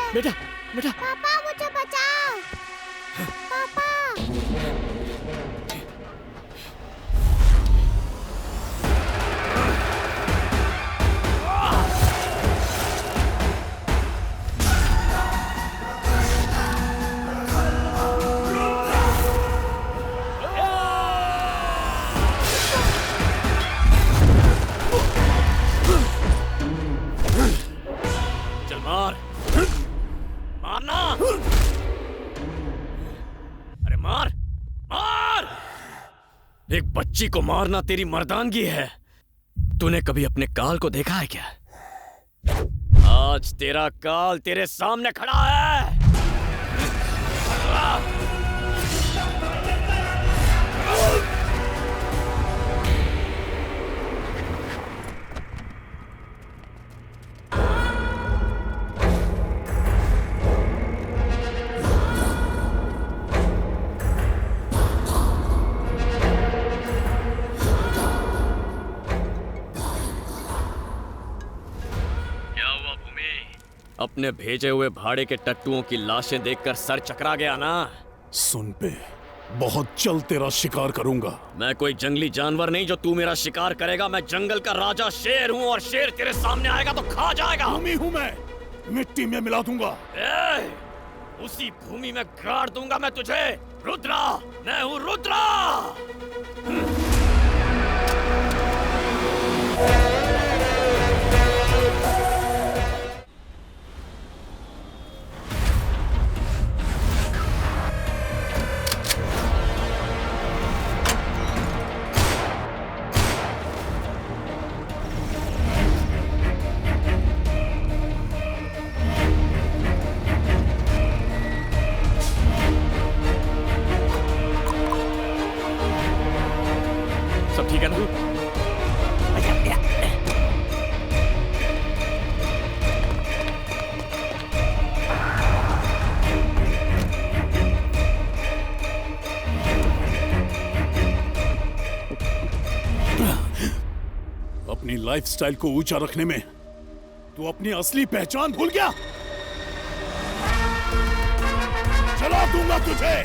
बेटा बेटा पापा मुझे बचाओ। पापा चल मार, मारना। अरे मार मार। एक बच्ची को मारना तेरी मर्दानगी है। तूने कभी अपने काल को देखा है क्या? आज तेरा काल तेरे सामने खड़ा है। अपने भेजे हुए भाड़े के टट्टुओं की लाशें देखकर सर चकरा गया ना? सुन पे, बहुत जल्द तेरा शिकार करूंगा। मैं कोई जंगली जानवर नहीं जो तू मेरा शिकार करेगा। मैं जंगल का राजा शेर हूँ और शेर तेरे सामने आएगा तो खा जाएगा। भूमि हूँ मैं, मिट्टी में मिला दूंगा। उसी भूमि में गाड़ दूंगा मैं तुझे। रुद्रा, मैं हूँ रुद्रा। लाइफस्टाइल को ऊंचा रखने में तू अपनी असली पहचान भूल गया। जला दूंगा तुझे।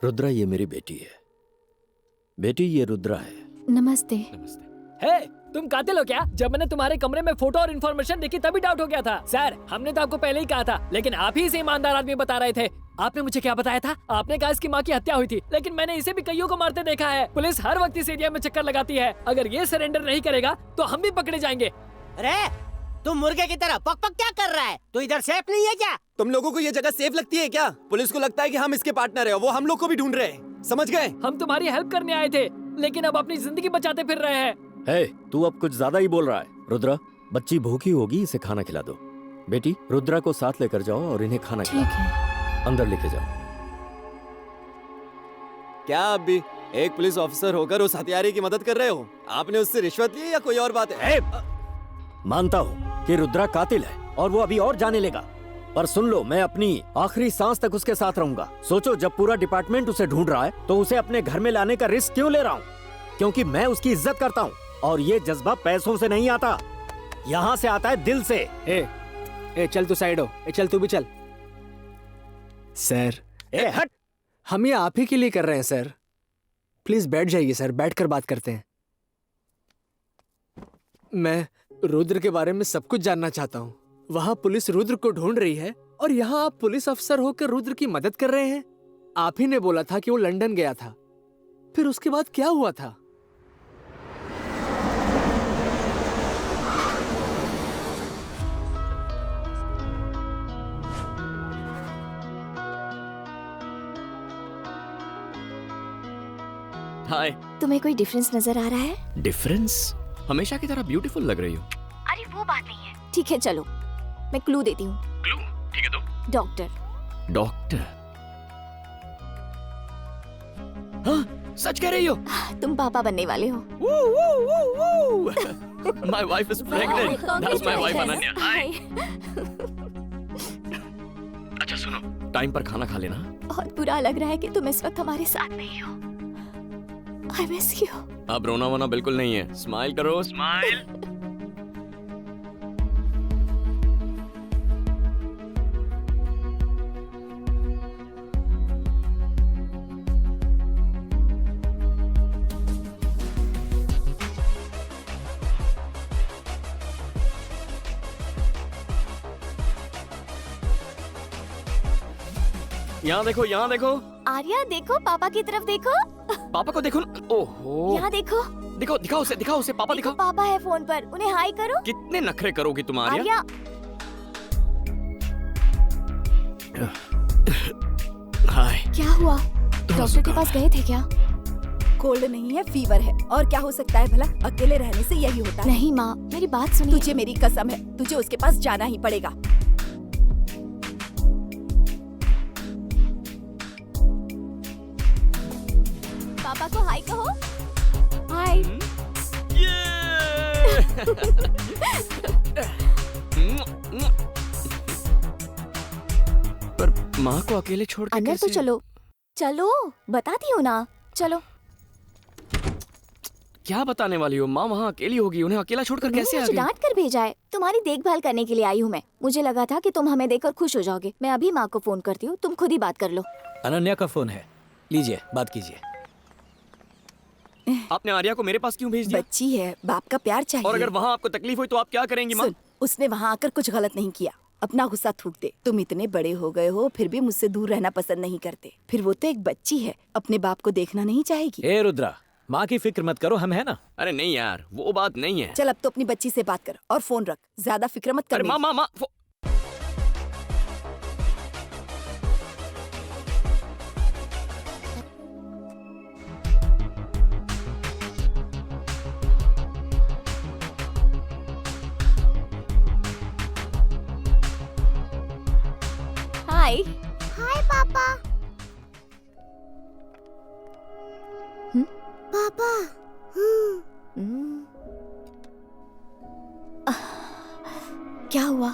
रुद्रा, ये मेरी बेटी है। बेटी, ये रुद्रा है। नमस्ते। हे, तुम कातिल हो क्या? जब मैंने तुम्हारे कमरे में फोटो और इन्फॉर्मेशन देखी तभी डाउट हो गया था। सर, हमने तो आपको पहले ही कहा था, लेकिन आप ही इसे ईमानदार आदमी बता रहे थे। आपने मुझे क्या बताया था? आपने कहा इसकी माँ की हत्या हुई थी, लेकिन मैंने इसे भी कईयों को मारते देखा है। पुलिस हर वक्त इस एरिया में चक्कर लगाती है। अगर ये सरेंडर नहीं करेगा तो हम भी पकड़े जाएंगे। अरे तुम मुर्गे की तरह पक पक क्या कर रहा है? तू इधर सेफ नहीं है क्या? तुम लोगों को ये जगह सेफ लगती है क्या? पुलिस को लगता है कि हम इसके पार्टनर हैं, वो हम लोग को भी ढूंढ रहे हैं। समझ गए? हम तुम्हारी हेल्प करने आए थे, लेकिन अब अपनी जिंदगी बचाते फिर रहे हैं। हे, तू अब कुछ ज्यादा ही बोल रहा है। रुद्रा, बच्ची भूखी होगी, इसे खाना खिला दो। बेटी, रुद्रा को साथ लेकर जाओ और इन्हें खाना खिलाओ। अंदर लेके जाओ। क्या आप भी एक पुलिस ऑफिसर होकर उस हत्यारे की मदद कर रहे हो? आपने उससे रिश्वत ली या कोई और बात है? मानता हूँ कि रुद्रा कातिल है और वो अभी और जाने लेगा, पर सुन लो, मैं अपनी आखिरी सांस तक उसके साथ रहूंगा। सोचो, जब पूरा डिपार्टमेंट उसे ढूंढ रहा है तो उसे अपने घर में लाने का रिस्क क्यों ले रहा हूँ? क्योंकि मैं उसकी इज्जत करता हूँ और ये जज्बा पैसों से नहीं आता, यहाँ से आता है दिल से। ए चल तू साइड हो। ए चल तू भी चल। सर, हट। हम ये आप ही के लिए कर रहे हैं सर। प्लीज बैठ जाइए सर, बैठकर बात करते हैं। मैं रुद्र के बारे में सब कुछ जानना चाहता हूँ। वहाँ पुलिस रुद्र को ढूंढ रही है और यहाँ आप पुलिस अफसर होकर रुद्र की मदद कर रहे हैं। आप ही ने बोला था कि वो लंदन गया था, फिर उसके बाद क्या हुआ था? हाय। तुम्हें कोई डिफरेंस नजर आ रहा है? डिफरेंस? हमेशा की तरह ब्यूटीफुल लग रही हो। अरे वो बात नहीं है। ठीक है चलो, मैं क्लू देती हूँ। क्लू? ठीक है, दो। डॉक्टर। डॉक्टर? हाँ, सच कह रही हो? तुम पापा बनने वाले हो। My wife is pregnant. That's my wife Ananya. Hi. अच्छा सुनो, टाइम पर खाना खा लेना। बहुत बुरा लग रहा है कि तुम इस वक्त हमारे साथ नहीं हो। I miss you. अब रोना वोना बिल्कुल नहीं है। स्माइल करो, स्माइल। यहाँ देखो, यहाँ देखो। आर्या देखो, पापा की तरफ देखो। पापा को देखो ना। ओहो। यहाँ देखो। दिखाओ उसे, दिखाओ उसे। पापा दिखाओ। पापा है फोन पर, उन्हें हाय करो। कितने नखरे करोगी तुम आर्या? आर्या। हाय। क्या हुआ? डॉक्टर के पास गए थे क्या? कोल्ड नहीं है, फीवर है। और क्या हो सकता है भला? अकेले रहने से यही होता है। नहीं माँ, मेरी बात सुनिए। तुझे मेरी कसम है, तुझे उसके पास जाना ही पड़ेगा। पापा को हाय कहो। हाय। पर माँ को अकेले छोड़ के अंदर तो चलो। चलो, बताती हूँ ना। चलो। क्या बताने वाली हो? माँ वहाँ अकेली होगी, उन्हें अकेला छोड़कर कैसे आ मुझे गई? डांट कर भेजा है। तुम्हारी देखभाल करने के लिए आई हूँ मैं। मुझे लगा था कि तुम हमें देखकर खुश हो जाओगे। मैं अभी माँ को फोन करती हूँ, तुम खुद ही बात कर लो। अनन्या का फोन है, लीजिए बात कीजिए। आपने आर्या को मेरे पास क्यों भेज दिया? बच्ची है, बाप का प्यार चाहिए। और अगर वहाँ आपको तकलीफ हुई तो आप क्या करेंगी माँ? सुन, उसने वहाँ आकर कुछ गलत नहीं किया। अपना गुस्सा थूक दे। तुम इतने बड़े हो गए हो, फिर भी मुझसे दूर रहना पसंद नहीं करते। फिर वो तो एक बच्ची है, अपने बाप को देखना नहीं चाहेगी। ए रुद्रा, माँ की फिक्र मत करो, हम है ना। अरे नहीं यार, वो बात नहीं है। चल अब तो अपनी बच्ची से बात कर और फोन रख। ज्यादा फिक्र मत कर। अरे माँ हाय। हाय पापा। पापा। क्या हुआ?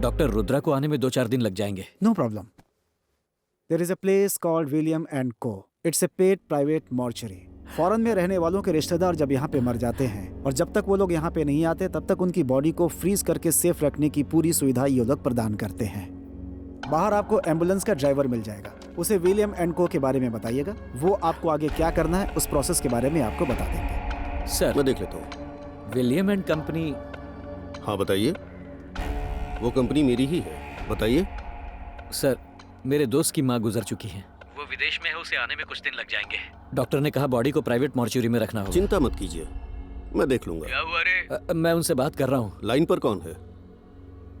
डॉक्टर रुद्रा को आने में 2-4 दिन लग जाएंगे। No problem. There is a place called William and Co. It's a paid private mortuary. Foreign में रहने वालों के रिश्तेदार जब यहाँ पे मर जाते हैं और जब तक वो लोग यहाँ पे नहीं आते तब तक उनकी बॉडी को फ्रीज करके सेफ रखने की पूरी सुविधा ये लोग प्रदान करते हैं। बाहर आपको एम्बुलेंस का ड्राइवर मिल जाएगा, उसे विलियम एंड को के बारे में बताइएगा, वो आपको आगे क्या करना है उस प्रोसेस के बारे में आपको बता देंगे। सर मैं देख लेता हूँ। William and company. हाँ बताइए। वो कंपनी मेरी ही है, बताइए। सर मेरे दोस्त की माँ गुजर चुकी है, वो विदेश में है, उसे आने में कुछ दिन लग जाएंगे। डॉक्टर ने कहा बॉडी को प्राइवेट मॉर्चुरी में रखना होगा। चिंता मत कीजिए, मैं देख लूंगा। क्या हुआ रे? मैं उनसे बात कर रहा हूँ। लाइन पर कौन है?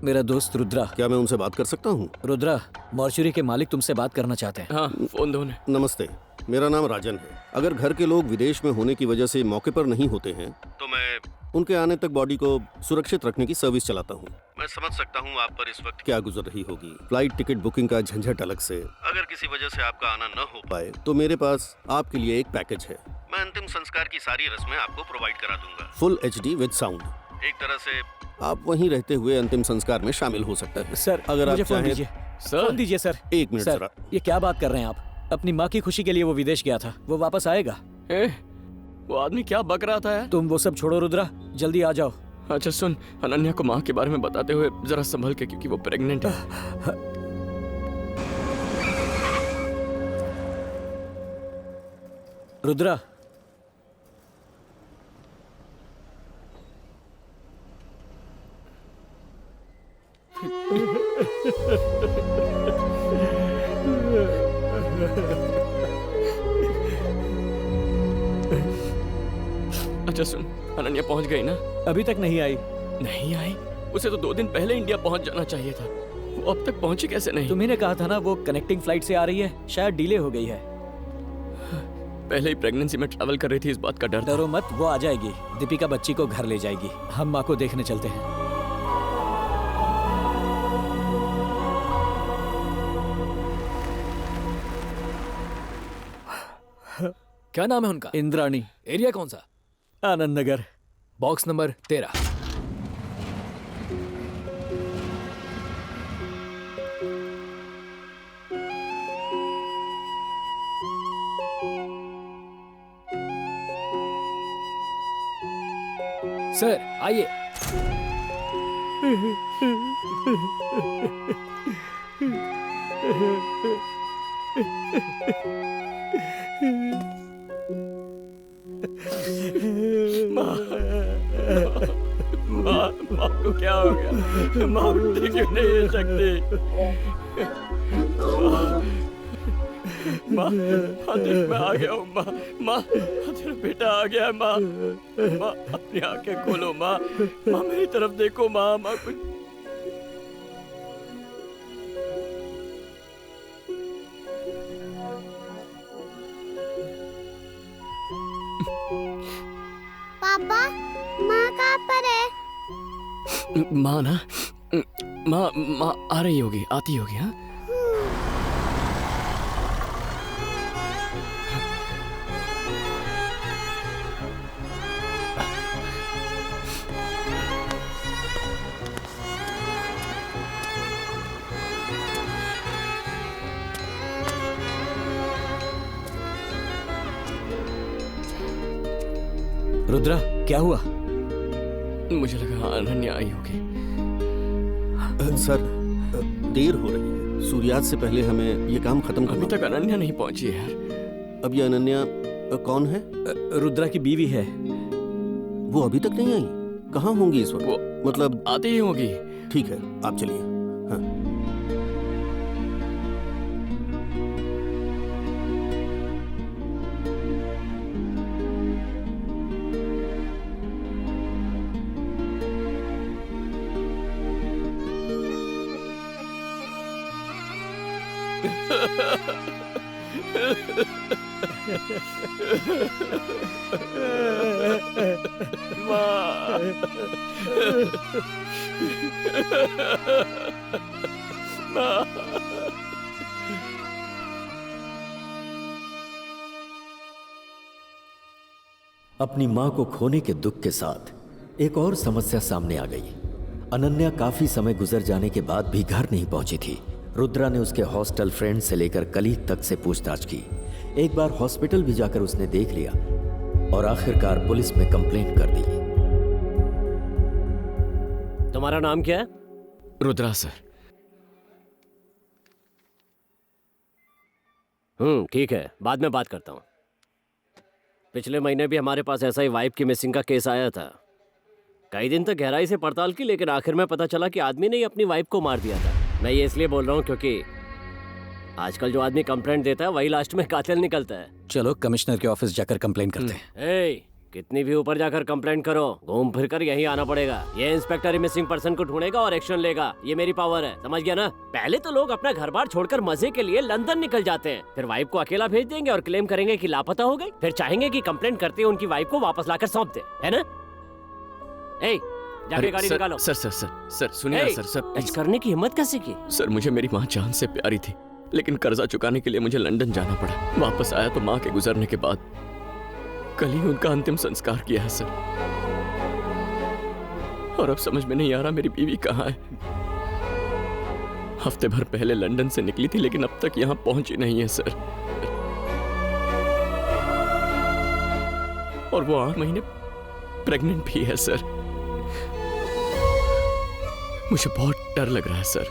मेरा दोस्त रुद्रा। क्या मैं उनसे बात कर सकता हूँ? रुद्रा, मॉर्चुरी के मालिक तुमसे बात करना चाहते हैं। हाँ, फोन दो उन्हें। नमस्ते, मेरा नाम राजन है। अगर घर के लोग विदेश में होने की वजह से मौके पर नहीं होते हैं तो मैं उनके आने तक बॉडी को सुरक्षित रखने की सर्विस चलाता हूँ। मैं समझ सकता हूँ आप पर इस वक्त क्या गुजर रही होगी, फ्लाइट टिकट बुकिंग का झंझट अलग से। अगर किसी वजह से आपका आना न हो पाए तो मेरे पास आपके लिए एक पैकेज है। मैं अंतिम संस्कार की सारी रस्में आपको प्रोवाइड करा दूंगा, फुल HD विद साउंड। एक तरह से आप वहीं रहते हुए अंतिम संस्कार में शामिल हो सकते हैं। सर अगर आप फोन दीजिए। फोन दीजिए सर। एक मिनट सर, जरा। ये क्या बात कर रहे हैं आप? अपनी माँ की खुशी के लिए वो विदेश गया था, वो वापस आएगा। वो आदमी क्या बक रहा था यार? तुम वो सब छोड़ो रुद्रा, जल्दी आ जाओ। अच्छा सुन, अनन्या को माँ के बारे में बताते हुए जरा संभल के, क्योंकि वो प्रेग्नेंट है। रुद्रा, अच्छा सुन, अनन्या पहुंच गई ना? अभी तक नहीं आई। नहीं आई? उसे तो 2 दिन पहले इंडिया पहुंच जाना चाहिए था। वो अब तक पहुंची कैसे नहीं? तुम्ही ने कहा था ना वो कनेक्टिंग फ्लाइट से आ रही है, शायद डिले हो गई है। पहले ही प्रेगनेंसी में ट्रैवल कर रही थी, इस बात का डर था। डरो मत, वो आ जाएगी। दीपिका बच्ची को घर ले जाएगी। हम माँ को देखने चलते हैं। क्या नाम है उनका? इंद्राणी। एरिया कौन सा? Anand Nagar, box number 13। Sir आइए। माँ को क्या हो गया? माँ उठती क्यों नहीं है सकती? माँ देख, मैं आ गया हूँ। माँ तेरा बेटा आ गया है। माँ अपनी आंखें खोलो। माँ मेरी तरफ देखो। माँ कुछ पापा, माँ कहाँ पर है? माँ ना, माँ आ रही होगी, आती होगी। हाँ रुद्रा, क्या हुआ? मुझे लगा अनन्या आई होगी। सर, देर हो रही है। सूर्यास्त से पहले हमें ये काम खत्म करना। अभी तक अनन्या नहीं पहुंची है यार। अब ये अनन्या कौन है? रुद्रा की बीवी है। वो अभी तक नहीं आई? कहाँ होंगी इस वक्त? मतलब आती ही होगी। ठीक है, आप चलिए। हाँ। अपनी मां को खोने के दुख के साथ एक और समस्या सामने आ गई। अनन्या काफी समय गुजर जाने के बाद भी घर नहीं पहुंची थी। रुद्रा ने उसके हॉस्टल फ्रेंड से लेकर कलीग तक से पूछताछ की। एक बार हॉस्पिटल भी जाकर उसने देख लिया और आखिरकार पुलिस में कंप्लेंट कर दी। तुम्हारा नाम क्या है? रुद्रा सर। ठीक है, बाद में बात करता हूँ। पिछले महीने भी हमारे पास ऐसा ही वाइफ की मिसिंग का केस आया था। कई दिन तक गहराई से पड़ताल की, लेकिन आखिर में पता चला कि आदमी ने ही अपनी वाइफ को मार दिया था। मैं ये इसलिए बोल रहा हूँ क्योंकि आजकल जो आदमी कंप्लेंट देता है वही लास्ट में कातिल निकलता है। चलो कमिश्नर के ऑफिस जाकर कंप्लेंट करते हैं। कितनी भी ऊपर जाकर कंप्लेंट करो, घूम फिर कर यही आना पड़ेगा। ये इंस्पेक्टर ही मिसिंग पर्सन को ढूंढेगा और एक्शन लेगा। ये मेरी पावर है, समझ गया ना? पहले तो लोग अपना घर बार छोड़कर मजे के लिए लंदन निकल जाते हैं, फिर वाइफ को अकेला भेज देंगे और क्लेम करेंगे कि लापता हो गई। फिर चाहेंगे कि कंप्लेंट करते हुए उनकी वाइफ को वापस लाकर सौंप दे, है ना? जाके गाड़ी निकालो। सर सुनिए ना सर। टच करने की हिम्मत कैसे की? सर मुझे मेरी माँ जान से प्यारी थी, लेकिन कर्जा चुकाने के लिए मुझे लंदन जाना पड़ा। वापस आया तो माँ के गुजरने के बाद कल ही उनका अंतिम संस्कार किया है सर। और अब समझ में नहीं आ रहा मेरी बीवी कहाँ है। हफ्ते भर पहले लंदन से निकली थी, लेकिन अब तक यहाँ पहुंची नहीं है सर। और वो 8 महीने प्रेग्नेंट भी है सर। मुझे बहुत डर लग रहा है सर।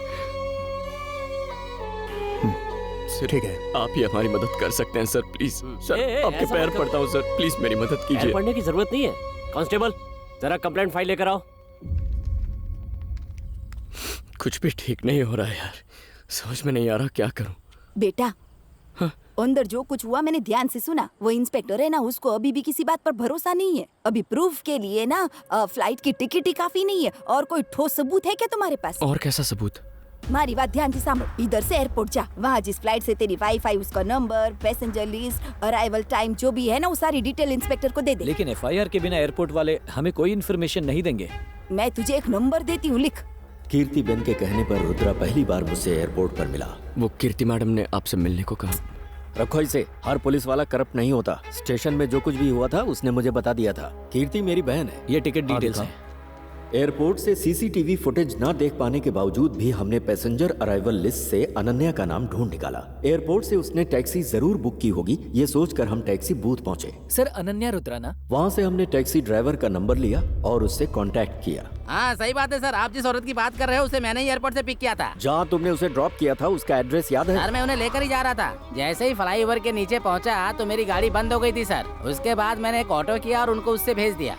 ठीक है, आप ही हमारी मदद कर सकते हैं सर, प्लीज। सर आपके पैर पड़ता हूँ सर, प्लीज मेरी मदद कीजिए। पढ़ने की जरूरत नहीं है। कांस्टेबल, जरा कंप्लेंट फाइल लेकर आओ। कुछ भी ठीक नहीं हो रहा है यार, समझ में नहीं आ रहा क्या करूं। बेटा, अंदर जो कुछ हुआ मैंने ध्यान से सुना। वो इंस्पेक्टर है ना, उसको अभी भी किसी बात पर भरोसा नहीं है। अभी प्रूफ के लिए ना फ्लाइट की टिकट ही काफी नहीं है। और कोई ठोस सबूत है क्या तुम्हारे पास? और कैसा सबूत? हमारी बात ध्यान से सामने। इधर से एयरपोर्ट जा, वहाँ जिस फ्लाइट से तेरी वाईफाई, उसका number, passenger list, arrival time जो भी है ना, वो सारी डिटेल इंस्पेक्टर को दे दे। लेकिन FIR के बिना एयरपोर्ट वाले हमें कोई इन्फॉर्मेशन नहीं देंगे। मैं तुझे एक नंबर देती हूँ, लिख। कीर्तिबेन के कहने पर रुद्रा पहली बार मुझसे एयरपोर्ट पर मिला। वो कीर्ति मैडम ने आपसे मिलने को कहा। रखो इसे, हर पुलिस वाला करप्ट नहीं होता। स्टेशन में जो कुछ भी हुआ था उसने मुझे बता दिया था। कीर्ति मेरी बहन है। ये टिकट डिटेल्स हैं। एयरपोर्ट से CCTV फुटेज ना देख पाने के बावजूद भी हमने पैसेंजर अराइवल लिस्ट से अनन्या का नाम ढूंढ निकाला। एयरपोर्ट से उसने टैक्सी जरूर बुक की होगी, ये सोचकर हम टैक्सी बूथ पहुंचे। सर अनन्या रुद्रा ना? वहाँ से हमने टैक्सी ड्राइवर का नंबर लिया और उससे कांटेक्ट किया। हाँ सही बात है सर, आप जिस औरत की बात कर रहे हो उसे मैंने ही एयरपोर्ट से पिक किया था। जहाँ तुमने उसे ड्रॉप किया था उसका एड्रेस याद है? सर मैं उन्हें लेकर ही जा रहा था। जैसे ही फ्लाईओवर के नीचे पहुँचा तो मेरी गाड़ी बंद हो गई थी सर। उसके बाद मैंने एक ऑटो किया और उनको उससे भेज दिया।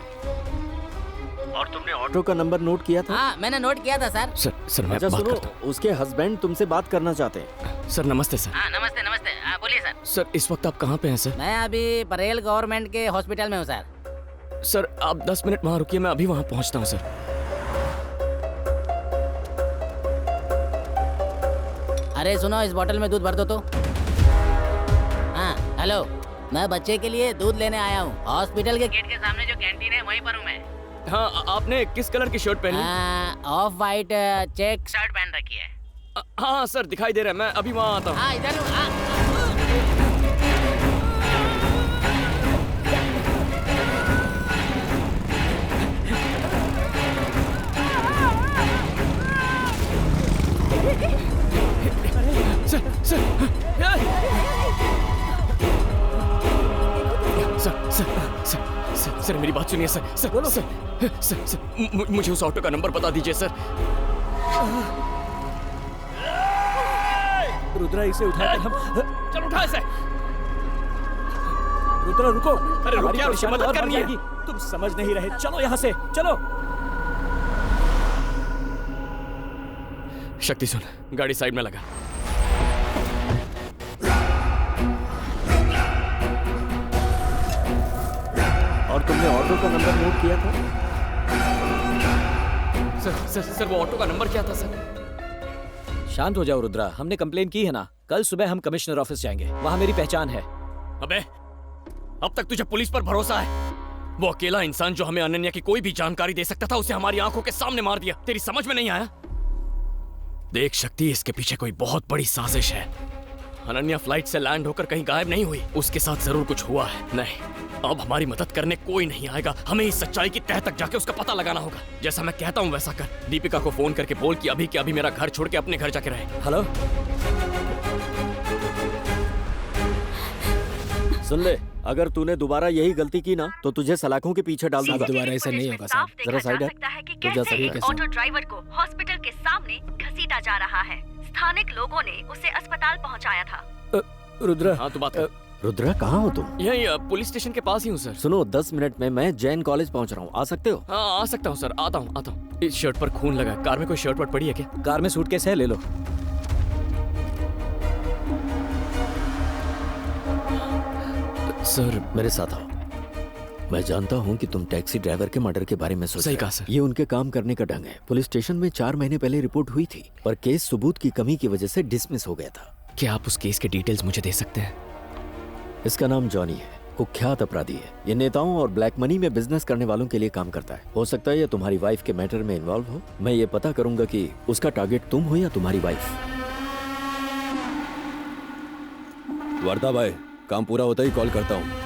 और तुमने ऑटो का नंबर नोट किया था? हाँ मैंने नोट किया था सर। सर मैं अच्छा बात सुनो, करता हूं। उसके हस्बैंड तुमसे बात करना चाहते हैं। सर नमस्ते सर। हाँ नमस्ते नमस्ते। हाँ बोलिए सर। सर इस वक्त आप कहाँ पे हैं सर? मैं अभी बरेल गवर्नमेंट के हॉस्पिटल में हूँ सर। सर आप 10 मिनट वहाँ रुकिए, मैं अभी वहाँ पहुँचता हूँ सर। अरे सुनो, इस बोतल में दूध भर दो तो। हाँ हेलो, मैं बच्चे के लिए दूध लेने आया हूँ। हॉस्पिटल के गेट के सामने जो कैंटीन है वहीं पर हूँ मैं। हाँ आपने किस कलर की शर्ट पहनी? ऑफ वाइट चेक शर्ट पहन रखी है। हाँ सर दिखाई दे रहा है, मैं अभी वहाँ आता हूँ। हाँ इधर हूँ। सर मेरी बात सुनिए सर। मुझे उस ऑटो का नंबर बता दीजिए सर। रुद्रा इसे उठाकर हम चलो उठा इसे। रुद्रा रुको। अरे रुक यार, उसे मदद करनी है। तुम समझ नहीं रहे, चलो यहाँ से चलो। शक्ति सुन, गाड़ी साइड में लगा। और तुमने ऑटो का नंबर नोट किया था? सर वो ऑटो का नंबर क्या था सर? शांत हो जाओ रुद्रा, हमने कंप्लेन की है ना। कल सुबह हम कमिश्नर ऑफिस जाएंगे, वहाँ मेरी पहचान है। अबे अब तक तुझे पुलिस पर भरोसा है? वो अकेला इंसान जो हमें अनन्या की कोई भी जानकारी दे सकता था, उसे हमारी आंखों के सामने मार दिया। तेरी समझ में नहीं आया? देख शक्ति, इसके पीछे कोई बहुत बड़ी साजिश है। अनन्या फ्लाइट से लैंड होकर कहीं गायब नहीं हुई, उसके साथ जरूर कुछ हुआ है। नहीं, अब हमारी मदद करने कोई नहीं आएगा। हमें इस सच्चाई की तह तक जाके उसका पता लगाना होगा। जैसा मैं कहता हूँ वैसा कर। दीपिका को फोन करके बोल कि अभी के अभी मेरा घर छोड़ के अपने घर जाके रहे। हेलो, सुन ले, अगर तूने दोबारा यही गलती की ना तो तुझे सलाखों के पीछे डाल दूंगा। दोबारा ऐसा नहीं होगा साहब। जरा साइड है। तू जा सकता है। ऑटो ड्राइवर को हॉस्पिटल के सामने घसीटा जा रहा है। स्थानिक लोगों ने उसे अस्पताल पहुंचाया था। रुद्रा, हाँ तो बात कर। रुद्रा, कहाँ हो तुम? यही पुलिस स्टेशन के पास ही हूँ सर। सुनो, 10 मिनट में मैं जैन कॉलेज पहुँच रहा हूँ, आ सकते हो? हाँ आ सकता हूँ सर, आता हूँ। इस शर्ट पर खून लगा है। कार में कोई शर्ट वर्ट पड़ी है क्या? कार में सूटकेस है, ले लो। सर मेरे साथ आओ। मैं जानता हूँ कि तुम टैक्सी ड्राइवर के मर्डर के बारे में सोच सही रहे कहा हो। सर। ये उनके काम करने का ढंग है। पुलिस स्टेशन में 4 महीने पहले रिपोर्ट हुई थी, पर केस सबूत की कमी की वजह से डिसमिस हो गया था। क्या आप उस केस के डिटेल्स मुझे दे सकते हैं? इसका नाम जॉनी है, कुख्यात अपराधी है। ये नेताओं और ब्लैक मनी में बिजनेस करने वालों के लिए काम करता है। हो सकता है ये तुम्हारी वाइफ के मैटर में इन्वॉल्व हो। मैं ये पता करूंगा कि उसका टारगेट तुम हो या तुम्हारी वाइफ। वर्दा भाई, काम पूरा होता ही कॉल करता हूँ।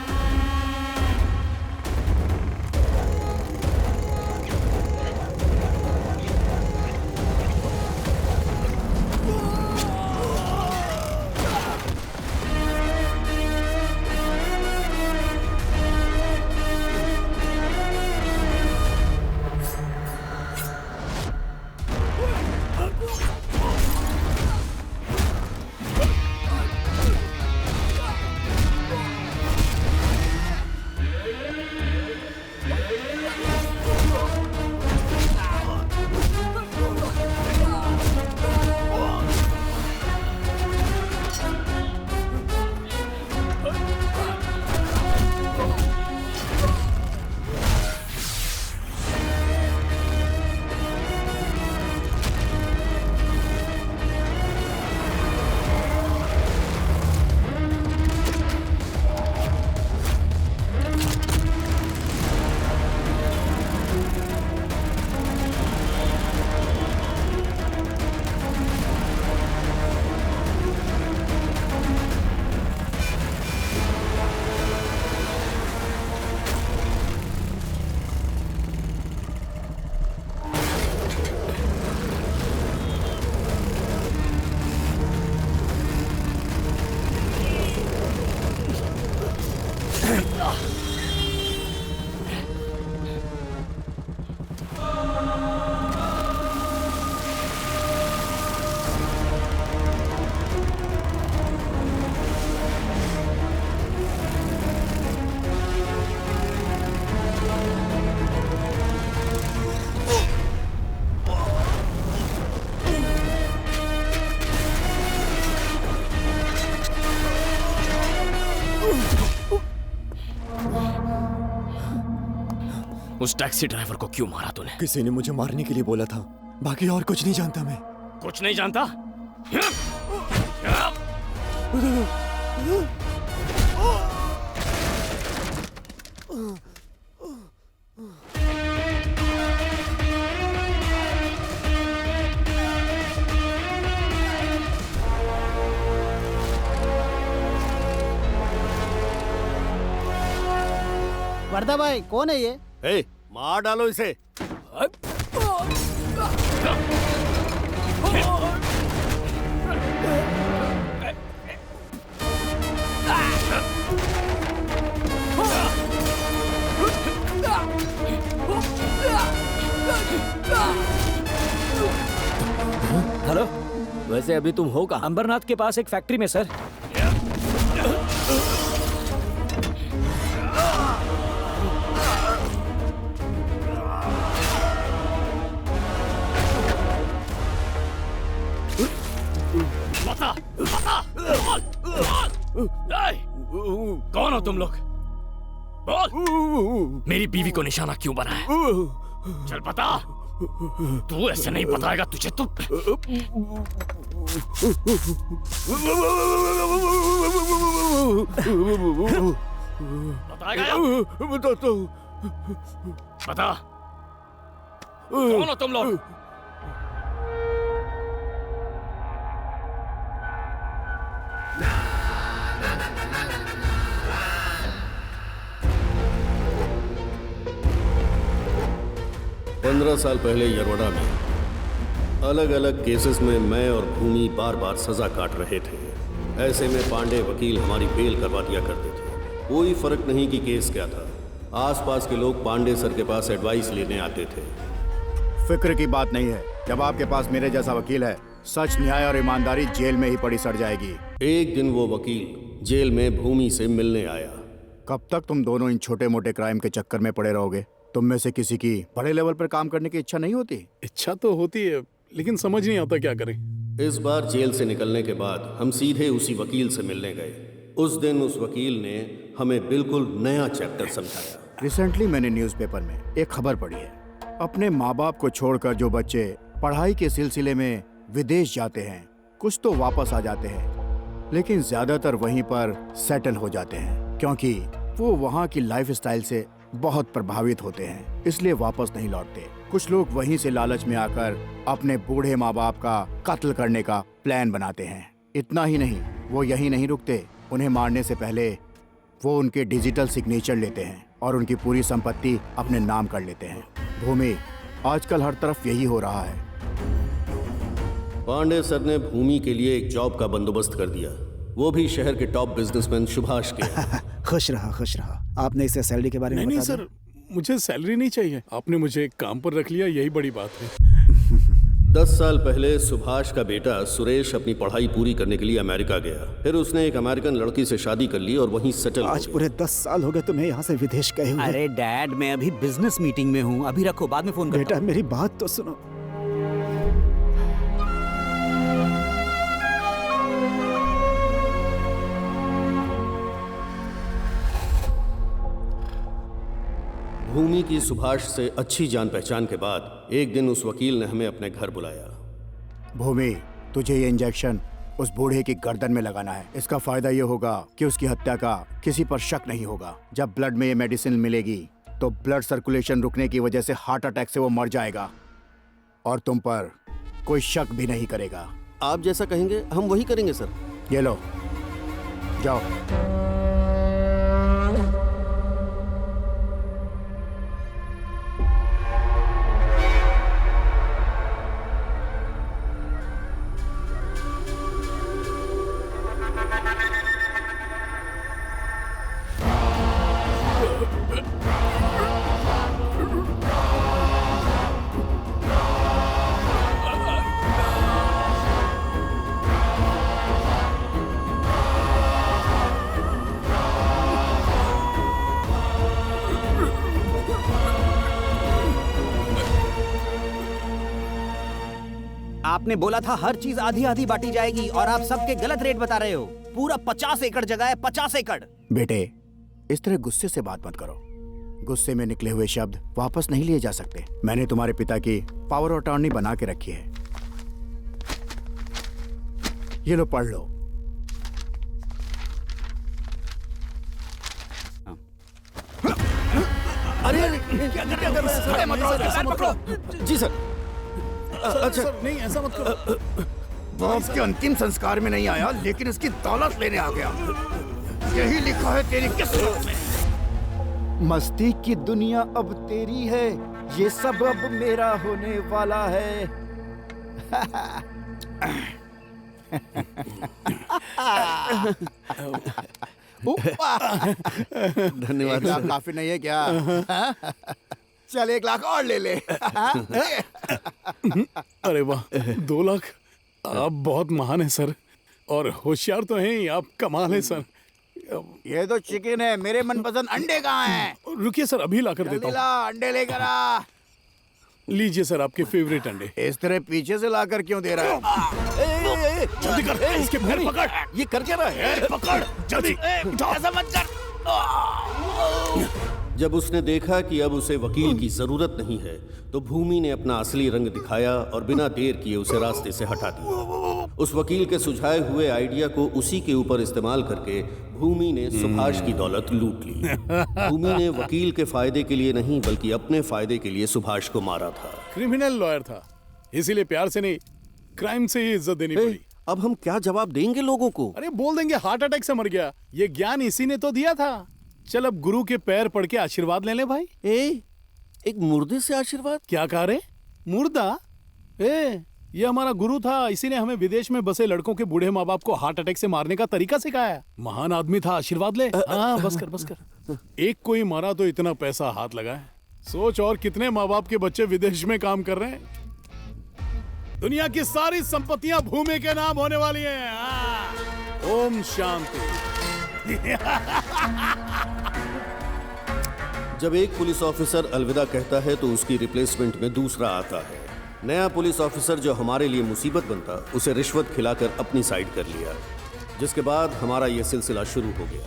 उस टैक्सी ड्राइवर को क्यों मारा तूने? किसी ने मुझे मारने के लिए बोला था, बाकी और कुछ नहीं जानता मैं। कुछ नहीं जानता? वर्दा भाई, कौन है ये? ए, मार डालो इसे। हेलो, वैसे अभी तुम हो कहाँ? अंबरनाथ के पास एक फैक्ट्री में सर। बता, बता, बोल, बोल। कौन हो तुम लोग? बोल। मेरी बीवी को निशाना क्यों बनाया? चल बता। तू ऐसे नहीं बताएगा तुझे तो। बताएगा या? बताता हूँ। बता, कौन हो तुम लोग? 15 साल पहले यरवड़ा में अलग अलग केसेस में मैं और भूमि बार बार सजा काट रहे थे। ऐसे में पांडे वकील हमारी बेल करवा दिया करते थे। कोई फर्क नहीं कि केस क्या था, आसपास के लोग पांडे सर के पास एडवाइस लेने आते थे। फिक्र की बात नहीं है, जब आपके पास मेरे जैसा वकील है, सच, न्याय और ईमानदारी जेल में ही पड़ी सड़ जाएगी। एक दिन वो वकील जेल में भूमि से मिलने आया। कब तक तुम दोनों इन छोटे मोटे क्राइम के चक्कर में पड़े रहोगे? तुम में से किसी की बड़े लेवल पर काम करने की इच्छा नहीं होती? इच्छा तो होती है, लेकिन समझ नहीं आता क्या करें। इस बार जेल से निकलने के बाद हम सीधे उसी वकील से मिलने गए। उस दिन उस वकील ने हमें बिल्कुल नया चैप्टर समझाया। रिसेंटली मैंने न्यूज़पेपर में एक खबर पढ़ी है। अपने माँ बाप को छोड़कर जो बच्चे पढ़ाई के सिलसिले में विदेश जाते हैं, कुछ तो वापस आ जाते हैं, लेकिन ज्यादातर वहीं पर सेटल हो जाते हैं, क्योंकि वो वहाँ की लाइफस्टाइल से बहुत प्रभावित होते हैं, इसलिए वापस नहीं लौटते। कुछ लोग वहीं से लालच में आकर अपने बूढ़े माँ बाप का कत्ल करने का प्लान बनाते हैं। इतना ही नहीं, वो यहीं नहीं रुकते, उन्हें मारने से पहले वो उनके डिजिटल सिग्नेचर लेते हैं और उनकी पूरी संपत्ति अपने नाम कर लेते हैं। भूमि, आजकल हर तरफ यही हो रहा है। पांडे सर ने भूमि के लिए एक जॉब का बंदोबस्त कर दिया, वो भी शहर के टॉप बिजनेसमैन सुभाष के। खुश रहा, खुश रहा। आपने इसे सैलरी के बारे में नहीं बता सर, मुझे सैलरी नहीं चाहिए। आपने मुझे काम पर रख लिया, यही बड़ी बात है। 10 साल पहले सुभाष का बेटा सुरेश अपनी पढ़ाई पूरी करने के लिए अमेरिका गया। फिर उसने एक अमेरिकन लड़की से शादी कर ली और वहीं सेटल हो आज पूरे 10 साल हो गए तुम्हें यहाँ से विदेश गए हुए। अरे डैड, मैं अभी बिजनेस मीटिंग में हूँ, अभी रखो, बाद में फोन करता बेटा हूँ। मेरी बात तो सुनो। भूमि की सुभाष से अच्छी जान पहचान के बाद एक दिन उस वकील ने हमें अपने घर बुलाया। भूमि, तुझे ये इंजेक्शन उस बूढ़े की गर्दन में लगाना है। इसका फायदा ये होगा कि उसकी हत्या का किसी पर शक नहीं होगा। जब ब्लड में ये मेडिसिन मिलेगी तो ब्लड सर्कुलेशन रुकने की वजह से हार्ट अटैक से वो मर जाएगा और तुम पर कोई शक भी नहीं करेगा। आप जैसा कहेंगे हम वही करेंगे सर। ये लो, जाओ। आपने बोला था हर चीज आधी आधी बांटी जाएगी और आप सबके गलत रेट बता रहे हो। पूरा 50 एकड़ जगह है, 50 एकड़। बेटे, इस तरह गुस्से से बात मत करो। गुस्से में निकले हुए शब्द वापस नहीं लिए जा सकते। मैंने तुम्हारे पिता की पावर ऑफ अटॉर्नी बना के रखी है। ये लो, पढ़ लो। अरे क्या कर रहे हैं? जी सर। अच्छा नहीं, ऐसा मत करो। बाप के अंतिम संस्कार में नहीं आया, लेकिन इसकी दौलत लेने आ गया। यही लिखा है तेरी किस्मत में। मस्ती की दुनिया अब तेरी है, ये सब अब मेरा होने वाला है। धन्यवाद। 1 लाख काफी नहीं है क्या? चल 1 लाख और ले ले। अरे वाह, 2 लाख। आप बहुत महान है सर, और होशियार तो हैं ही आप, कमाल है सर। ये तो चिकन है, मेरे मनपसंद अंडे कहाँ हैं? रुकिए सर, अभी ला कर देता हूँ। ला, अंडे लेकर आ। लीजिए सर, आपके फेवरेट अंडे। इस तरह पीछे से लाकर क्यों दे रहा है? जल्दी कर, इसके पैर पकड़। ये कर क्या रहा है? पकड़ जल्दी। ऐसा मत कर। जब उसने देखा कि अब उसे वकील की जरूरत नहीं है, तो भूमि ने अपना असली रंग दिखाया और बिना देर किए उसे रास्ते से हटा दिया। उस वकील के सुझाए हुए आइडिया को उसी के ऊपर इस्तेमाल करके भूमि ने सुभाष की दौलत लूट ली। भूमि ने वकील के फायदे के लिए नहीं, बल्कि अपने फायदे के लिए सुभाष को मारा था। क्रिमिनल लॉयर था, इसीलिए प्यार से नहीं, क्राइम से ही इज्जत देनी पड़ी। अब हम क्या जवाब देंगे लोगों को? अरे बोल देंगे हार्ट अटैक से मर गया। ये ज्ञान इसी ने तो दिया था। चल अब गुरु के पैर पड़ के आशीर्वाद ले ले भाई। एक मुर्दे से आशीर्वाद? क्या कह रहे? मुर्दा? ये हमारा गुरु था, इसी ने हमें विदेश में बसे लड़कों के बूढ़े माँ बाप को हार्ट अटैक से मारने का तरीका सिखाया। महान आदमी था, आशीर्वाद ले। हाँ, बस कर। एक कोई मारा तो इतना पैसा हाथ लगा है। सोच और कितने माँ बाप के बच्चे विदेश में काम कर रहे हैं। दुनिया की सारी संपत्तियां भूमि के नाम होने वाली हैं। ओम शांति। जब एक पुलिस ऑफिसर अलविदा कहता है तो उसकी रिप्लेसमेंट में दूसरा आता है। नया पुलिस ऑफिसर जो हमारे लिए मुसीबत बनता, उसे रिश्वत खिलाकर अपनी साइड कर लिया, जिसके बाद हमारा यह सिलसिला शुरू हो गया।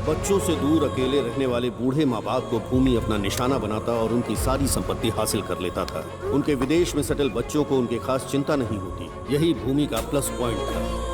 बच्चों से दूर अकेले रहने वाले बूढ़े माँ बाप को भूमि अपना निशाना बनाता और उनकी सारी संपत्ति हासिल कर लेता था। उनके विदेश में सेटल बच्चों को उनकी खास चिंता नहीं होती। यही भूमि का प्लस पॉइंट था।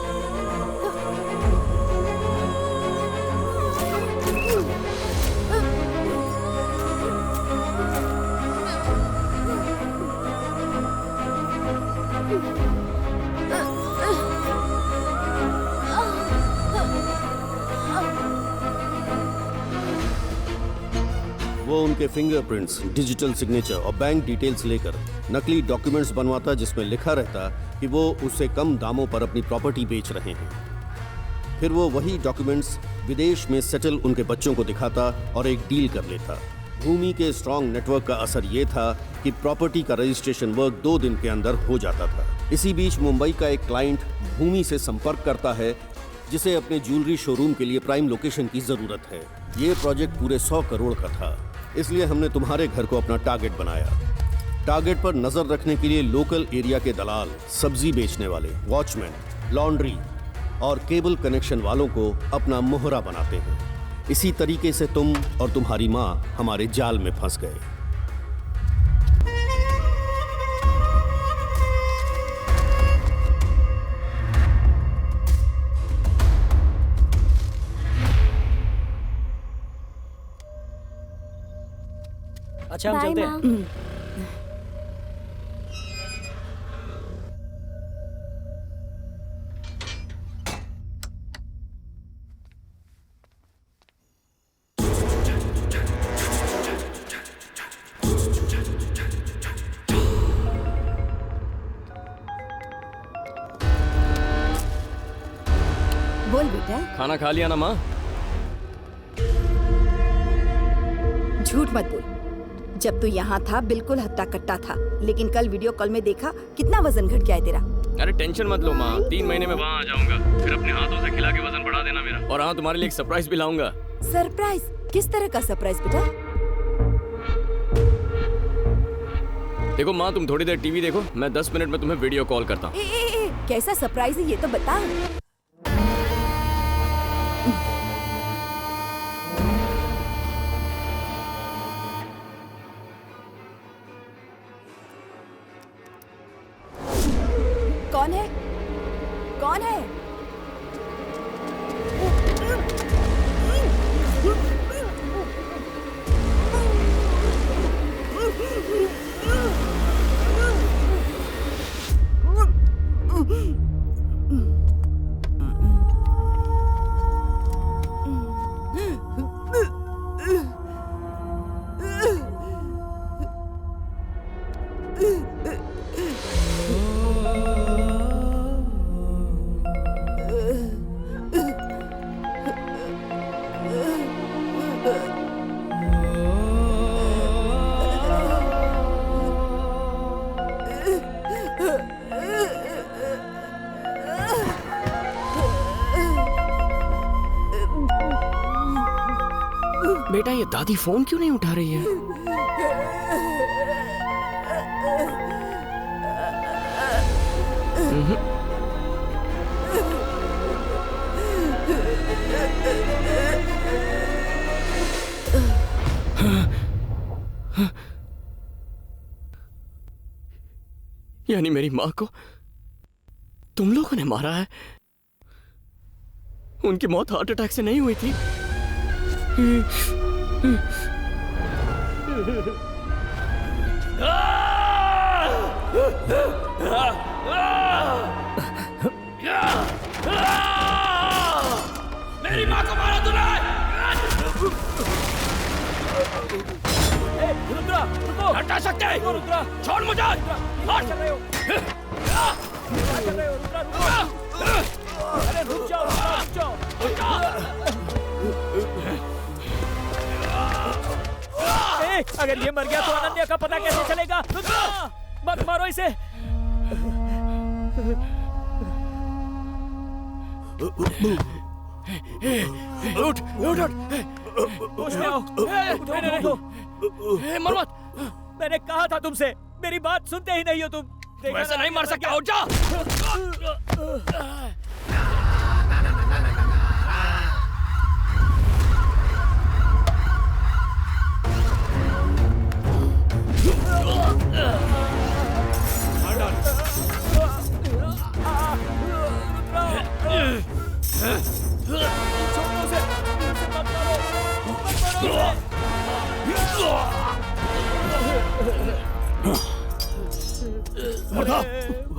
वो उनके फिंगरप्रिंट्स, डिजिटल सिग्नेचर और बैंक डिटेल्स लेकर नकली डॉक्यूमेंट्स बनवाता, जिसमें लिखा रहता कि वो उससे कम दामों पर अपनी प्रॉपर्टी बेच रहे हैं। फिर वो वही डॉक्यूमेंट्स विदेश में सेटल उनके बच्चों को दिखाता और एक डील कर लेता। भूमि के स्ट्रॉन्ग नेटवर्क का असर ये था कि प्रॉपर्टी का रजिस्ट्रेशन वर्क 2 दिन के अंदर हो जाता था। इसी बीच मुंबई का एक क्लाइंट भूमि से संपर्क करता है, जिसे अपने ज्वेलरी शोरूम के लिए प्राइम लोकेशन की जरूरत है। ये प्रोजेक्ट पूरे 100 करोड़ का था, इसलिए हमने तुम्हारे घर को अपना टारगेट बनाया। टारगेट पर नजर रखने के लिए लोकल एरिया के दलाल, सब्जी बेचने वाले, वॉचमैन, लॉन्ड्री और केबल कनेक्शन वालों को अपना मोहरा बनाते हैं। इसी तरीके से तुम और तुम्हारी माँ हमारे जाल में फंस गए। अच्छा, हम चलते हैं। बोल बेटा। खाना खा लिया ना माँ? झूठ मत बोल। जब तू यहाँ था बिल्कुल हट्टा कट्टा था, लेकिन कल वीडियो कॉल में देखा कितना वजन घट गया है तेरा। अरे टेंशन मत लो माँ, 3 महीने में वहाँ आ जाऊंगा। फिर अपने हाथों से खिला के वजन बढ़ा देना मेरा। और हाँ, तुम्हारे लिए एक सरप्राइज भी लाऊंगा। सरप्राइज? किस तरह का सरप्राइज बेटा? देखो माँ, तुम थोड़ी देर टीवी देखो, मैं 10 मिनट में तुम्हें वीडियो कॉल करता हूँ। कैसा सरप्राइज है ये तो बता। कौन है? कौन है? बेटा, ये दादी फोन क्यों नहीं उठा रही है? यानी मेरी माँ को तुम लोगों ने मारा है? उनकी मौत हार्ट अटैक से नहीं हुई थी? रुद्रा रुको, हटा सकते हैं। रुको रुद्रा, छोड़ मुझे। क्या कर रहे हो? क्या कर रहे हो रुद्रा, रुको। अरे रुक जाओ रुद्रा, रुक जाओ। अगर ये मर गया तो अनन्या का पता कैसे चलेगा? रुद्रा मत मारो इसे। उठ उठ उठ। होश में आओ। उठो। मर मत। मैंने कहा था तुमसे, मेरी बात सुनते ही नहीं हो तुम। तुम ऐसे नहीं मर सकता, उठ जा। वर्धा,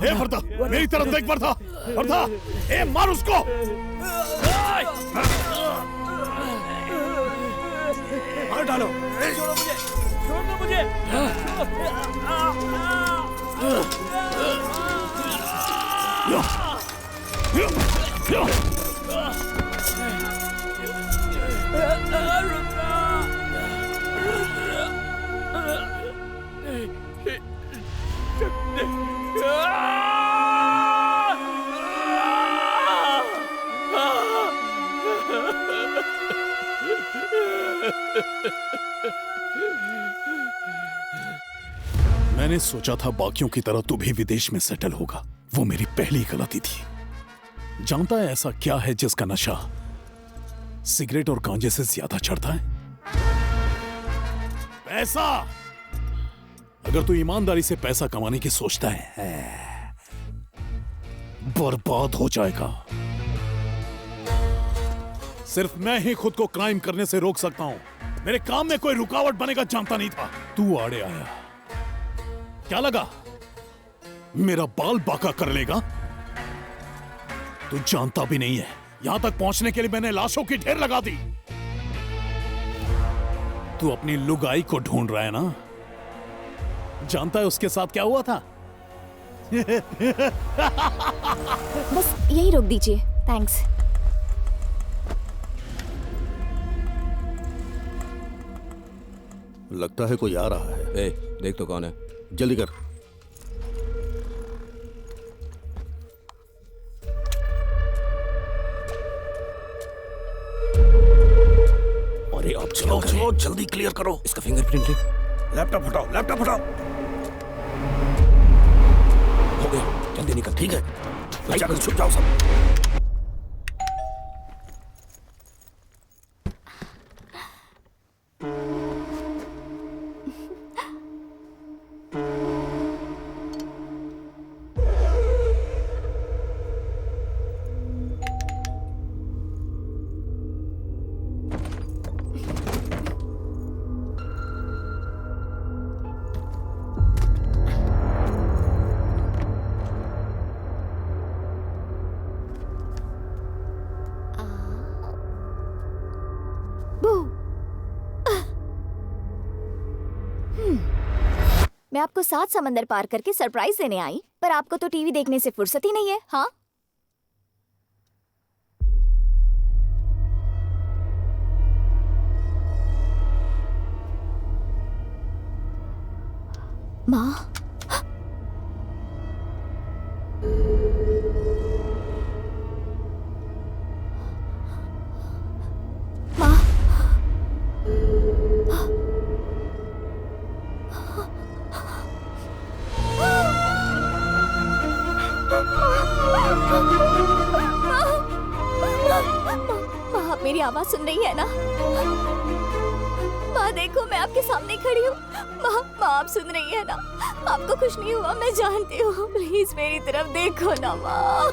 हे वर्धा, मेरी तरफ देख वर्धा, वर्धा, ए मार उसको। मार डालो। छोड़ो मुझे, छोड़ दो मुझे। मैंने सोचा था बाकियों की तरह तू भी विदेश में सेटल होगा। वो मेरी पहली गलती थी। जानता है ऐसा क्या है जिसका नशा सिगरेट और गांजे से ज्यादा चढ़ता है? पैसा। अगर तू ईमानदारी से पैसा कमाने की सोचता है, बर्बाद हो जाएगा। सिर्फ मैं ही खुद को क्राइम करने से रोक सकता हूं। मेरे काम में कोई रुकावट बनेगा जानता नहीं था। तू आड़े आया, क्या लगा मेरा बाल बाका कर लेगा? तू जानता भी नहीं है, यहां तक पहुंचने के लिए मैंने लाशों की ढेर लगा दी। तू अपनी लुगाई को ढूंढ रहा है ना? जानता है उसके साथ क्या हुआ था? बस यही रोक दीजिए, थैंक्स। लगता है कोई आ रहा है। ए, देख तो कौन है। जल्दी कर। अरे आप चलो चलो जल्दी क्लियर करो। इसका फिंगरप्रिंट ले। लैपटॉप हटाओ, लैपटॉप हटाओ। हो गया, जल्दी निकल। ठीक है, जाकर छुप जाओ सब। मैं आपको 7 समंदर पार करके सरप्राइज देने आई, पर आपको तो टीवी देखने से फुर्सत ही नहीं है। हाँ, माँ, आप मेरी आवाज सुन रही है ना? माँ देखो, मैं आपके सामने खड़ी हूँ। माँ आप सुन रही है ना? आपको कुछ नहीं हुआ, मैं जानती हूँ। प्लीज मेरी तरफ देखो ना माँ।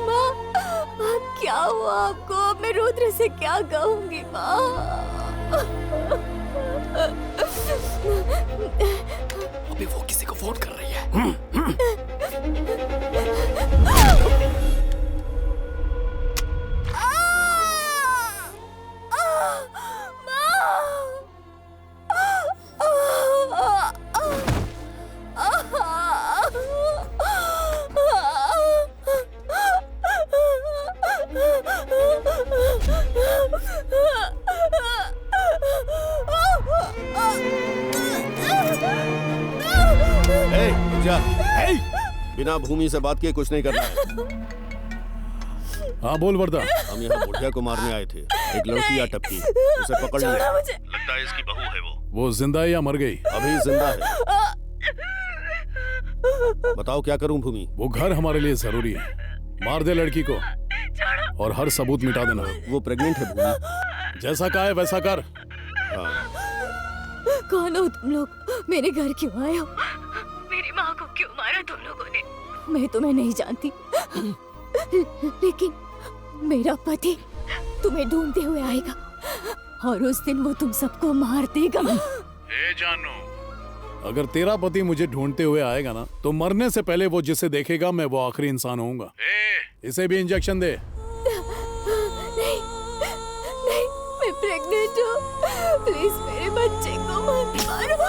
माँ क्या हुआ आपको? मैं रुद्र से क्या कहूँगी माँ? अभी वो किसी को फोन कर रही है। रुक जा। बिना भूमि से बात किए कुछ नहीं करना है। हाँ बोल वर्दा। हम यहाँ बुढ़िया को मारने आए थे। एक लड़की आ टपकी, उसे पकड़ लिया। लगता है इसकी बहू है वो जिंदा है या मर गई? अभी जिंदा है। बताओ क्या करूं भूमि? वो घर हमारे लिए जरूरी है। मार दे लड़की को और हर सबूत मिटा देना। वो प्रेग्नेंट है भूमि। जैसा कहा है वैसा कर। कौन हो तुम लोग? मेरे घर क्यों आए हो? मेरी माँ को क्यों मारा तुम लोगों ने? मैं तुम्हें नहीं जानती, लेकिन मेरा पति तुम्हें ढूंढते हुए आएगा और उस दिन वो तुम सबको मार देगा। ए जानू, अगर तेरा पति मुझे ढूंढते हुए आएगा ना, तो मरने से पहले वो जिसे देखेगा मैं वो आखिरी इंसान होऊंगा। इसे भी इंजेक्शन दे। नहीं, नहीं, मैं प्रेग्नेंट हूँ। प्लीज मेरे बच्चे को मत मारो।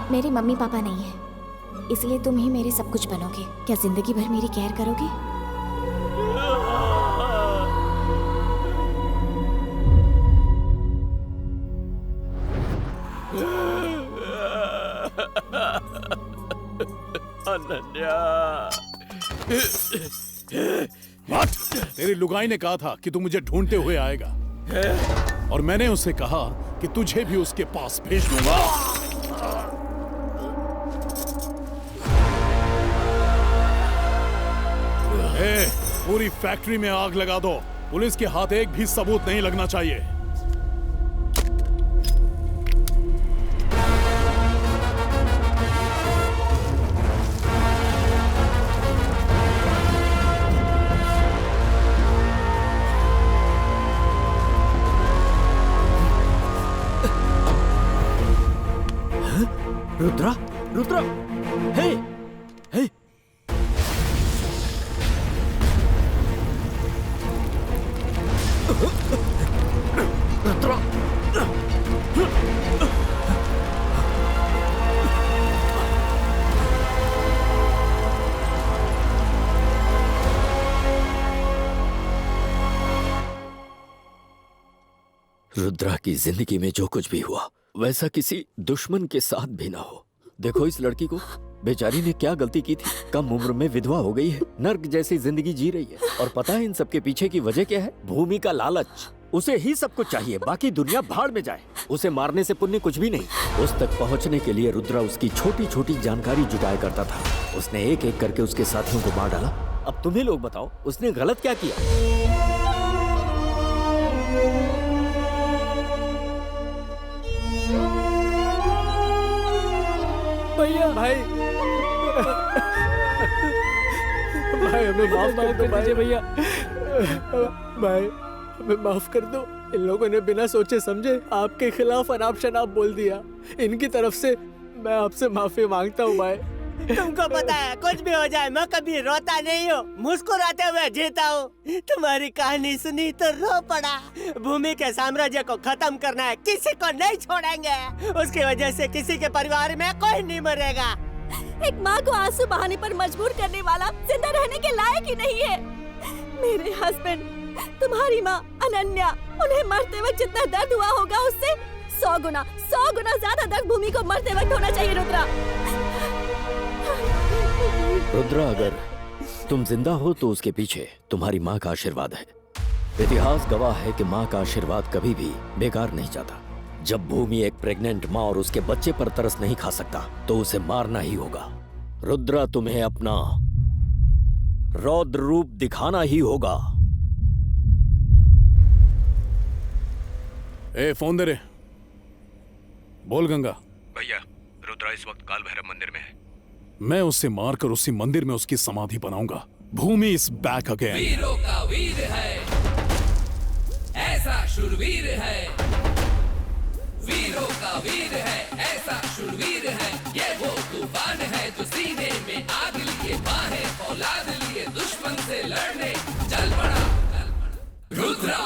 मेरे मम्मी पापा नहीं है, इसलिए तुम ही मेरे सब कुछ बनोगे। क्या जिंदगी भर मेरी केयर करोगे? अनन्या। तेरी लुगाई ने कहा था कि तू मुझे ढूंढते हुए आएगा, और मैंने उसे कहा कि तुझे भी उसके पास भेज दूंगा। पूरी फैक्ट्री में आग लगा दो। पुलिस के हाथ एक भी सबूत नहीं लगना चाहिए। रुद्रा, रुद्रा, हे, हे। रुद्रा, रुद्रा की जिंदगी में जो कुछ भी हुआ वैसा किसी दुश्मन के साथ भी ना हो। देखो इस लड़की को, बेचारी ने क्या गलती की थी। कम उम्र में विधवा हो गई है, नर्क जैसी जिंदगी जी रही है। और पता है इन सब के पीछे की वजह क्या है? भूमि का लालच। उसे ही सब कुछ चाहिए, बाकी दुनिया भाड़ में जाए। उसे मारने से पुण्य कुछ भी नहीं। उस तक पहुंचने के लिए रुद्रा उसकी छोटी छोटी जानकारी जुटाया करता था। उसने एक एक करके उसके साथियों को मार डाला। अब तुम्हें लोग बताओ, उसने गलत क्या किया? भैया, भाई, भाई हमें माफ कर दो भैया। भाई हमें माफ कर दो। इन लोगों ने बिना सोचे समझे आपके खिलाफ अनाप शनाप बोल दिया। इनकी तरफ से मैं आपसे माफी मांगता हूँ भाई। तुमको पता है कुछ भी हो जाए मैं कभी रोता नहीं हूँ, मुस्कुराते हुए जीता हूँ। तुम्हारी कहानी सुनी तो रो पड़ा। भूमि के साम्राज्य को खत्म करना है, किसी को नहीं छोड़ेंगे। उसकी वजह से किसी के परिवार में कोई नहीं मरेगा। एक माँ को आंसू बहाने पर मजबूर करने वाला जिंदा रहने के लायक ही नहीं है। मेरे हस्बैंड, तुम्हारी माँ अनन्या, उन्हें मरते वक्त जितना दर्द हुआ होगा उससे 100 गुना ज्यादा दर्द भूमि को मरते वक्त होना चाहिए। रुद्रा, अगर तुम जिंदा हो तो उसके पीछे तुम्हारी माँ का आशीर्वाद है। इतिहास गवाह है कि माँ का आशीर्वाद कभी भी बेकार नहीं जाता। जब भूमि एक प्रेग्नेंट माँ और उसके बच्चे पर तरस नहीं खा सकता तो उसे मारना ही होगा। रुद्रा, तुम्हें अपना रौद्र रूप दिखाना ही होगा। ए, फोन दे रे। बोल गंगा। भैया, रुद्रा इस वक्त काल भैरव मंदिर में है। मैं उससे मारकर उसी मंदिर में उसकी समाधि बनाऊंगा। भूमि इज बैक अगेन। वीरों का वीर है, ऐसा शूरवीर है, वीरों का वीर है, ऐसा शूरवीर है, ये वो तूफान है जो सीने में आग लिए, बाहें फौलाद लिए दुश्मन से लड़ने चल पड़ा रुद्रा।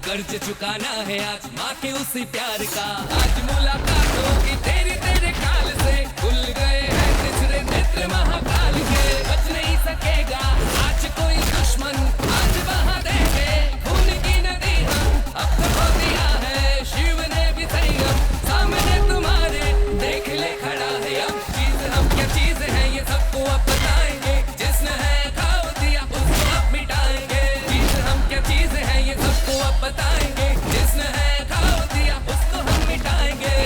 कर्ज चुकाना है आज माँ के उसी प्यार का। आज मुलाकात होगी तेरी तेरे काल से, खुल गए हैं तिसरे नेत्र महाकाल के। बच नहीं सकेगा आज कोई दुश्मन, आज बहा देंगे खून की नदी हम। अब तो खो दिया है शिव ने भी संयम, सामने तुम्हारे देख ले खड़ा है अब। चीज हम क्या चीज है ये सबको अब बताएंगे, जिसने है खाओ दिया उसको अब मिटाएंगे। चीज हम क्या चीज है ये सबको अब बताएंगे, जिसने है खाओ दिया उसको हम मिटाएंगे।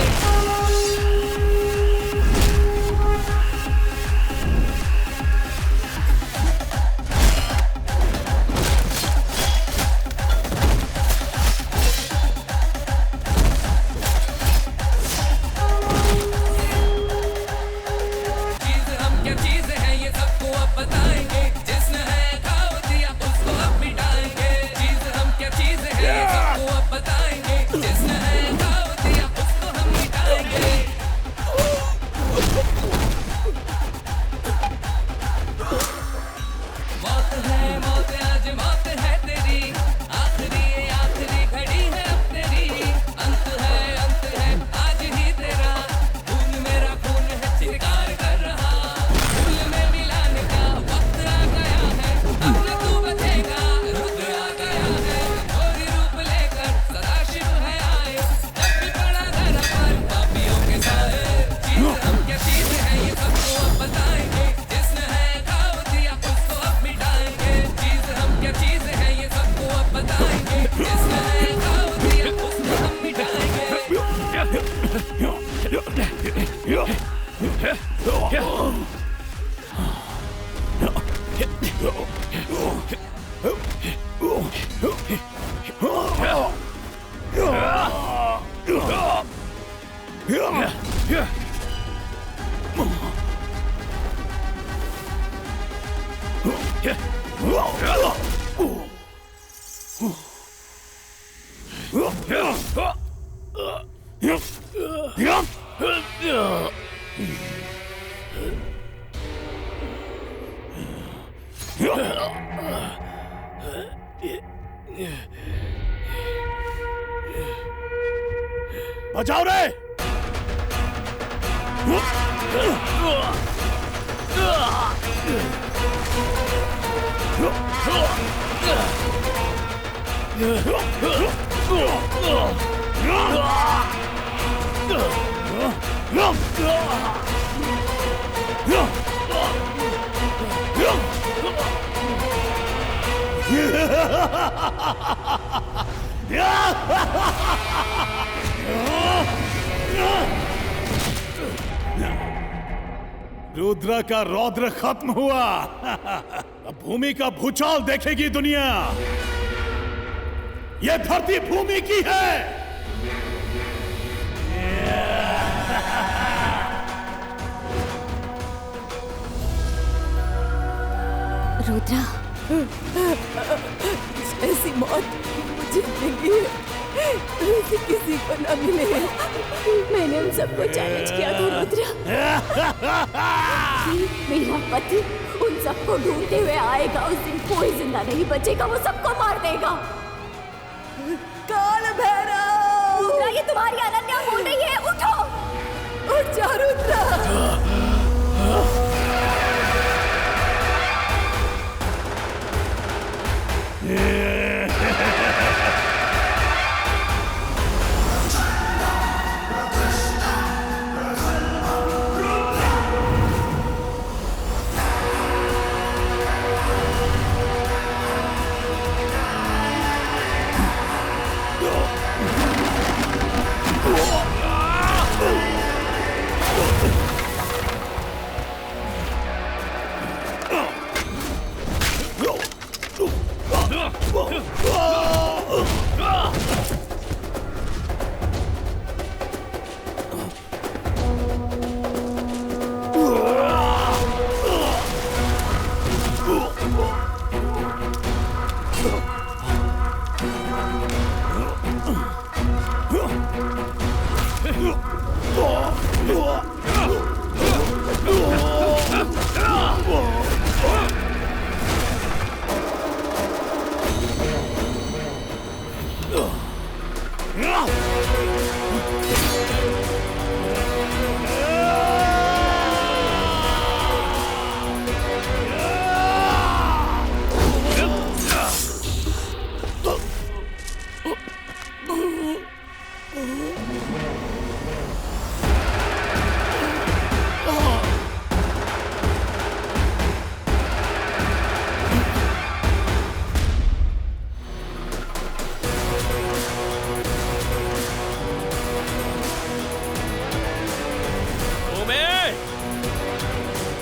चीज हम क्या चीज है ये सबको अब बताएंगे, जिसने है खाओ दिया उसको अब मिटाएंगे। चीज हम क्या चीज है ये सबको अब बताएंगे, जिसने है खाओ दिया उसको हम मिटाएंगे। मौत है मौत आज मौत है तेरी, आखिरी घड़ी है अब तेरी। अंत है आज ही तेरा, खून मेरा खून है चित्कार कर रहा। फूल में मिलाने का वक्त आ गया है, अब न तू बचेगा रुद्र आ गया है। गोरी रूप लेकर सदाशिव है आए, जब भी पड़ा धरा पर पापियों के साए। चीज हम क्या चीज है ये सबको अब बताएंगे, जिसने है खाओ दिया उसको अब मिटाएंगे। चीज हम क्या चीज है ये सबको अब बताएंगे, जिसने है खाओ दिया उसको हम मिटाएंगे। बचाओ रे। रुद्र का रौद्र खत्म हुआ। अब भूमि का भूचाल देखेगी दुनिया। ये धरती भूमि की है। रुद्रा, ऐसी मौत मुझे मिली है, ऐसी किसी को न मिले। मैंने उन सबको चैलेंज किया था रुद्रा। मेरा पति उन सबको ढूंढते हुए आएगा। उस दिन कोई जिंदा नहीं बचेगा, वो सबको मार देगा। काल भैरव! रुद्रा, ये तुम्हारी अनन्या बोल रही है, उठो। उठ जा रुद्रा।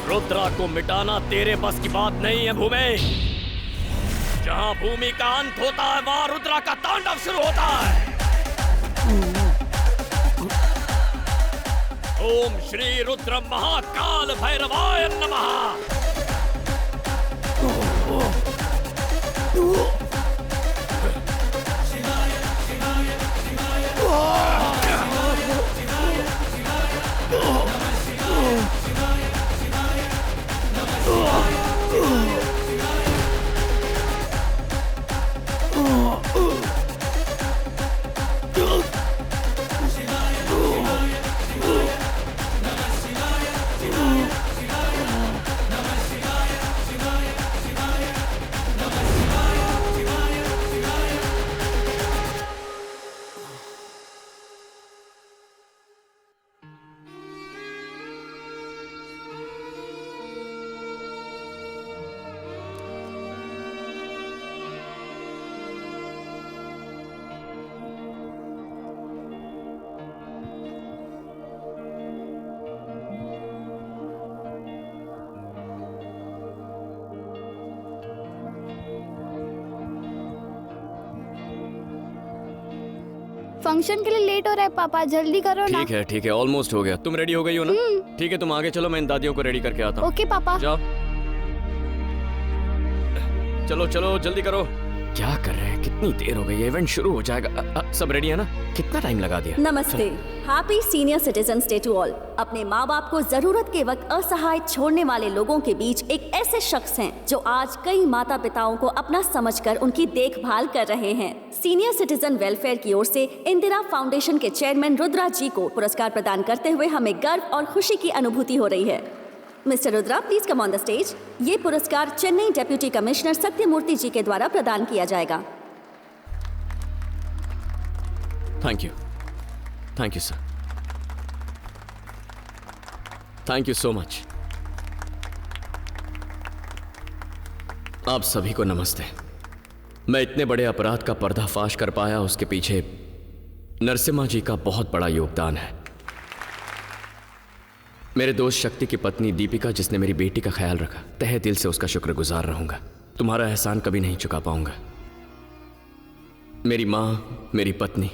रुद्रा को मिटाना तेरे बस की बात नहीं है भूमि। जहां भूमि का अंत होता है वहां रुद्रा का तांडव शुरू होता है। ओम श्री रुद्र महाकाल भैरवाय नमः। फंक्शन के लिए लेट हो रहा है पापा, जल्दी करो ना। ठीक है, ऑलमोस्ट हो गया। तुम रेडी हो गई हो ना? ठीक है, तुम आगे चलो, मैं इन दादियों को रेडी करके आता हूँ। ओके पापा। जाओ, चलो चलो जल्दी करो। क्या कर रहे हैं? कितनी देर हो गई है, इवेंट शुरू हो जाएगा। सब रेडी है ना? कितना टाइम लगा दिया? नमस्ते, happy senior citizens day to all. अपने माँ बाप को जरूरत के वक्त असहाय छोड़ने वाले लोगों के बीच एक ऐसे शख्स हैं जो आज कई माता पिताओं को अपना समझकर उनकी देखभाल कर रहे हैं। सीनियर सिटीजन वेलफेयर की ओर से इंदिरा फाउंडेशन के चेयरमैन रुद्रा जी को पुरस्कार प्रदान करते हुए हमें गर्व और खुशी की अनुभूति हो रही है। Mister Rudra, please come on the stage. ये पुरस्कार चेन्नई डेप्यूटी कमिश्नर सत्यमूर्ति जी के द्वारा प्रदान किया जाएगा। Thank you sir, thank you so much. आप सभी को नमस्ते। मैं इतने बड़े अपराध का पर्दाफाश कर पाया, उसके पीछे नरसिम्हा जी का बहुत बड़ा योगदान है। मेरे दोस्त शक्ति की पत्नी दीपिका, जिसने मेरी बेटी का ख्याल रखा, तहे दिल से उसका शुक्रगुजार रहूंगा। तुम्हारा एहसान कभी नहीं चुका पाऊंगा। मेरी माँ, मेरी पत्नी,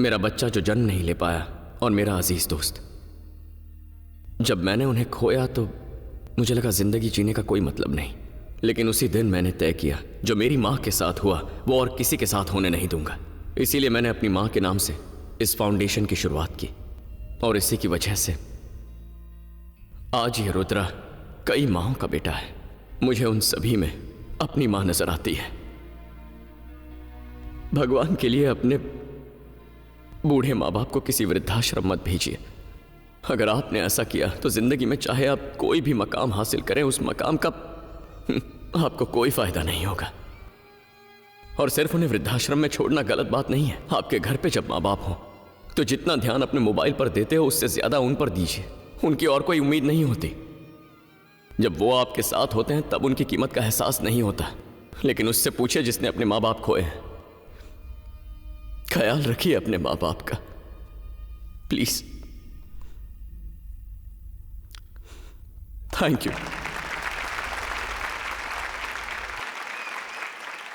मेरा बच्चा जो जन्म नहीं ले पाया, और मेरा अजीज दोस्त। जब मैंने उन्हें खोया तो मुझे लगा जिंदगी जीने का कोई मतलब नहीं, लेकिन उसी दिन मैंने तय किया जो मेरी माँ के साथ हुआ वो और किसी के साथ होने नहीं दूंगा। इसीलिए मैंने अपनी माँ के नाम से इस फाउंडेशन की शुरुआत की, और इसी की वजह से आज ये रुद्रा कई माँओं का बेटा है। मुझे उन सभी में अपनी माँ नजर आती है। भगवान के लिए अपने बूढ़े माँ बाप को किसी वृद्धाश्रम मत भेजिए। अगर आपने ऐसा किया तो जिंदगी में चाहे आप कोई भी मकाम हासिल करें, उस मकाम का आपको कोई फायदा नहीं होगा। और सिर्फ उन्हें वृद्धाश्रम में छोड़ना गलत बात नहीं है। आपके घर पे जब माँ बाप हो तो जितना ध्यान अपने मोबाइल पर देते हो उससे ज्यादा उन पर दीजिए। उनकी और कोई उम्मीद नहीं होती। जब वो आपके साथ होते हैं तब उनकी कीमत का एहसास नहीं होता। लेकिन उससे पूछे जिसने अपने माँ बाप खोए हैं। ख्याल रखिए अपने माँ बाप का, प्लीज। Thank you.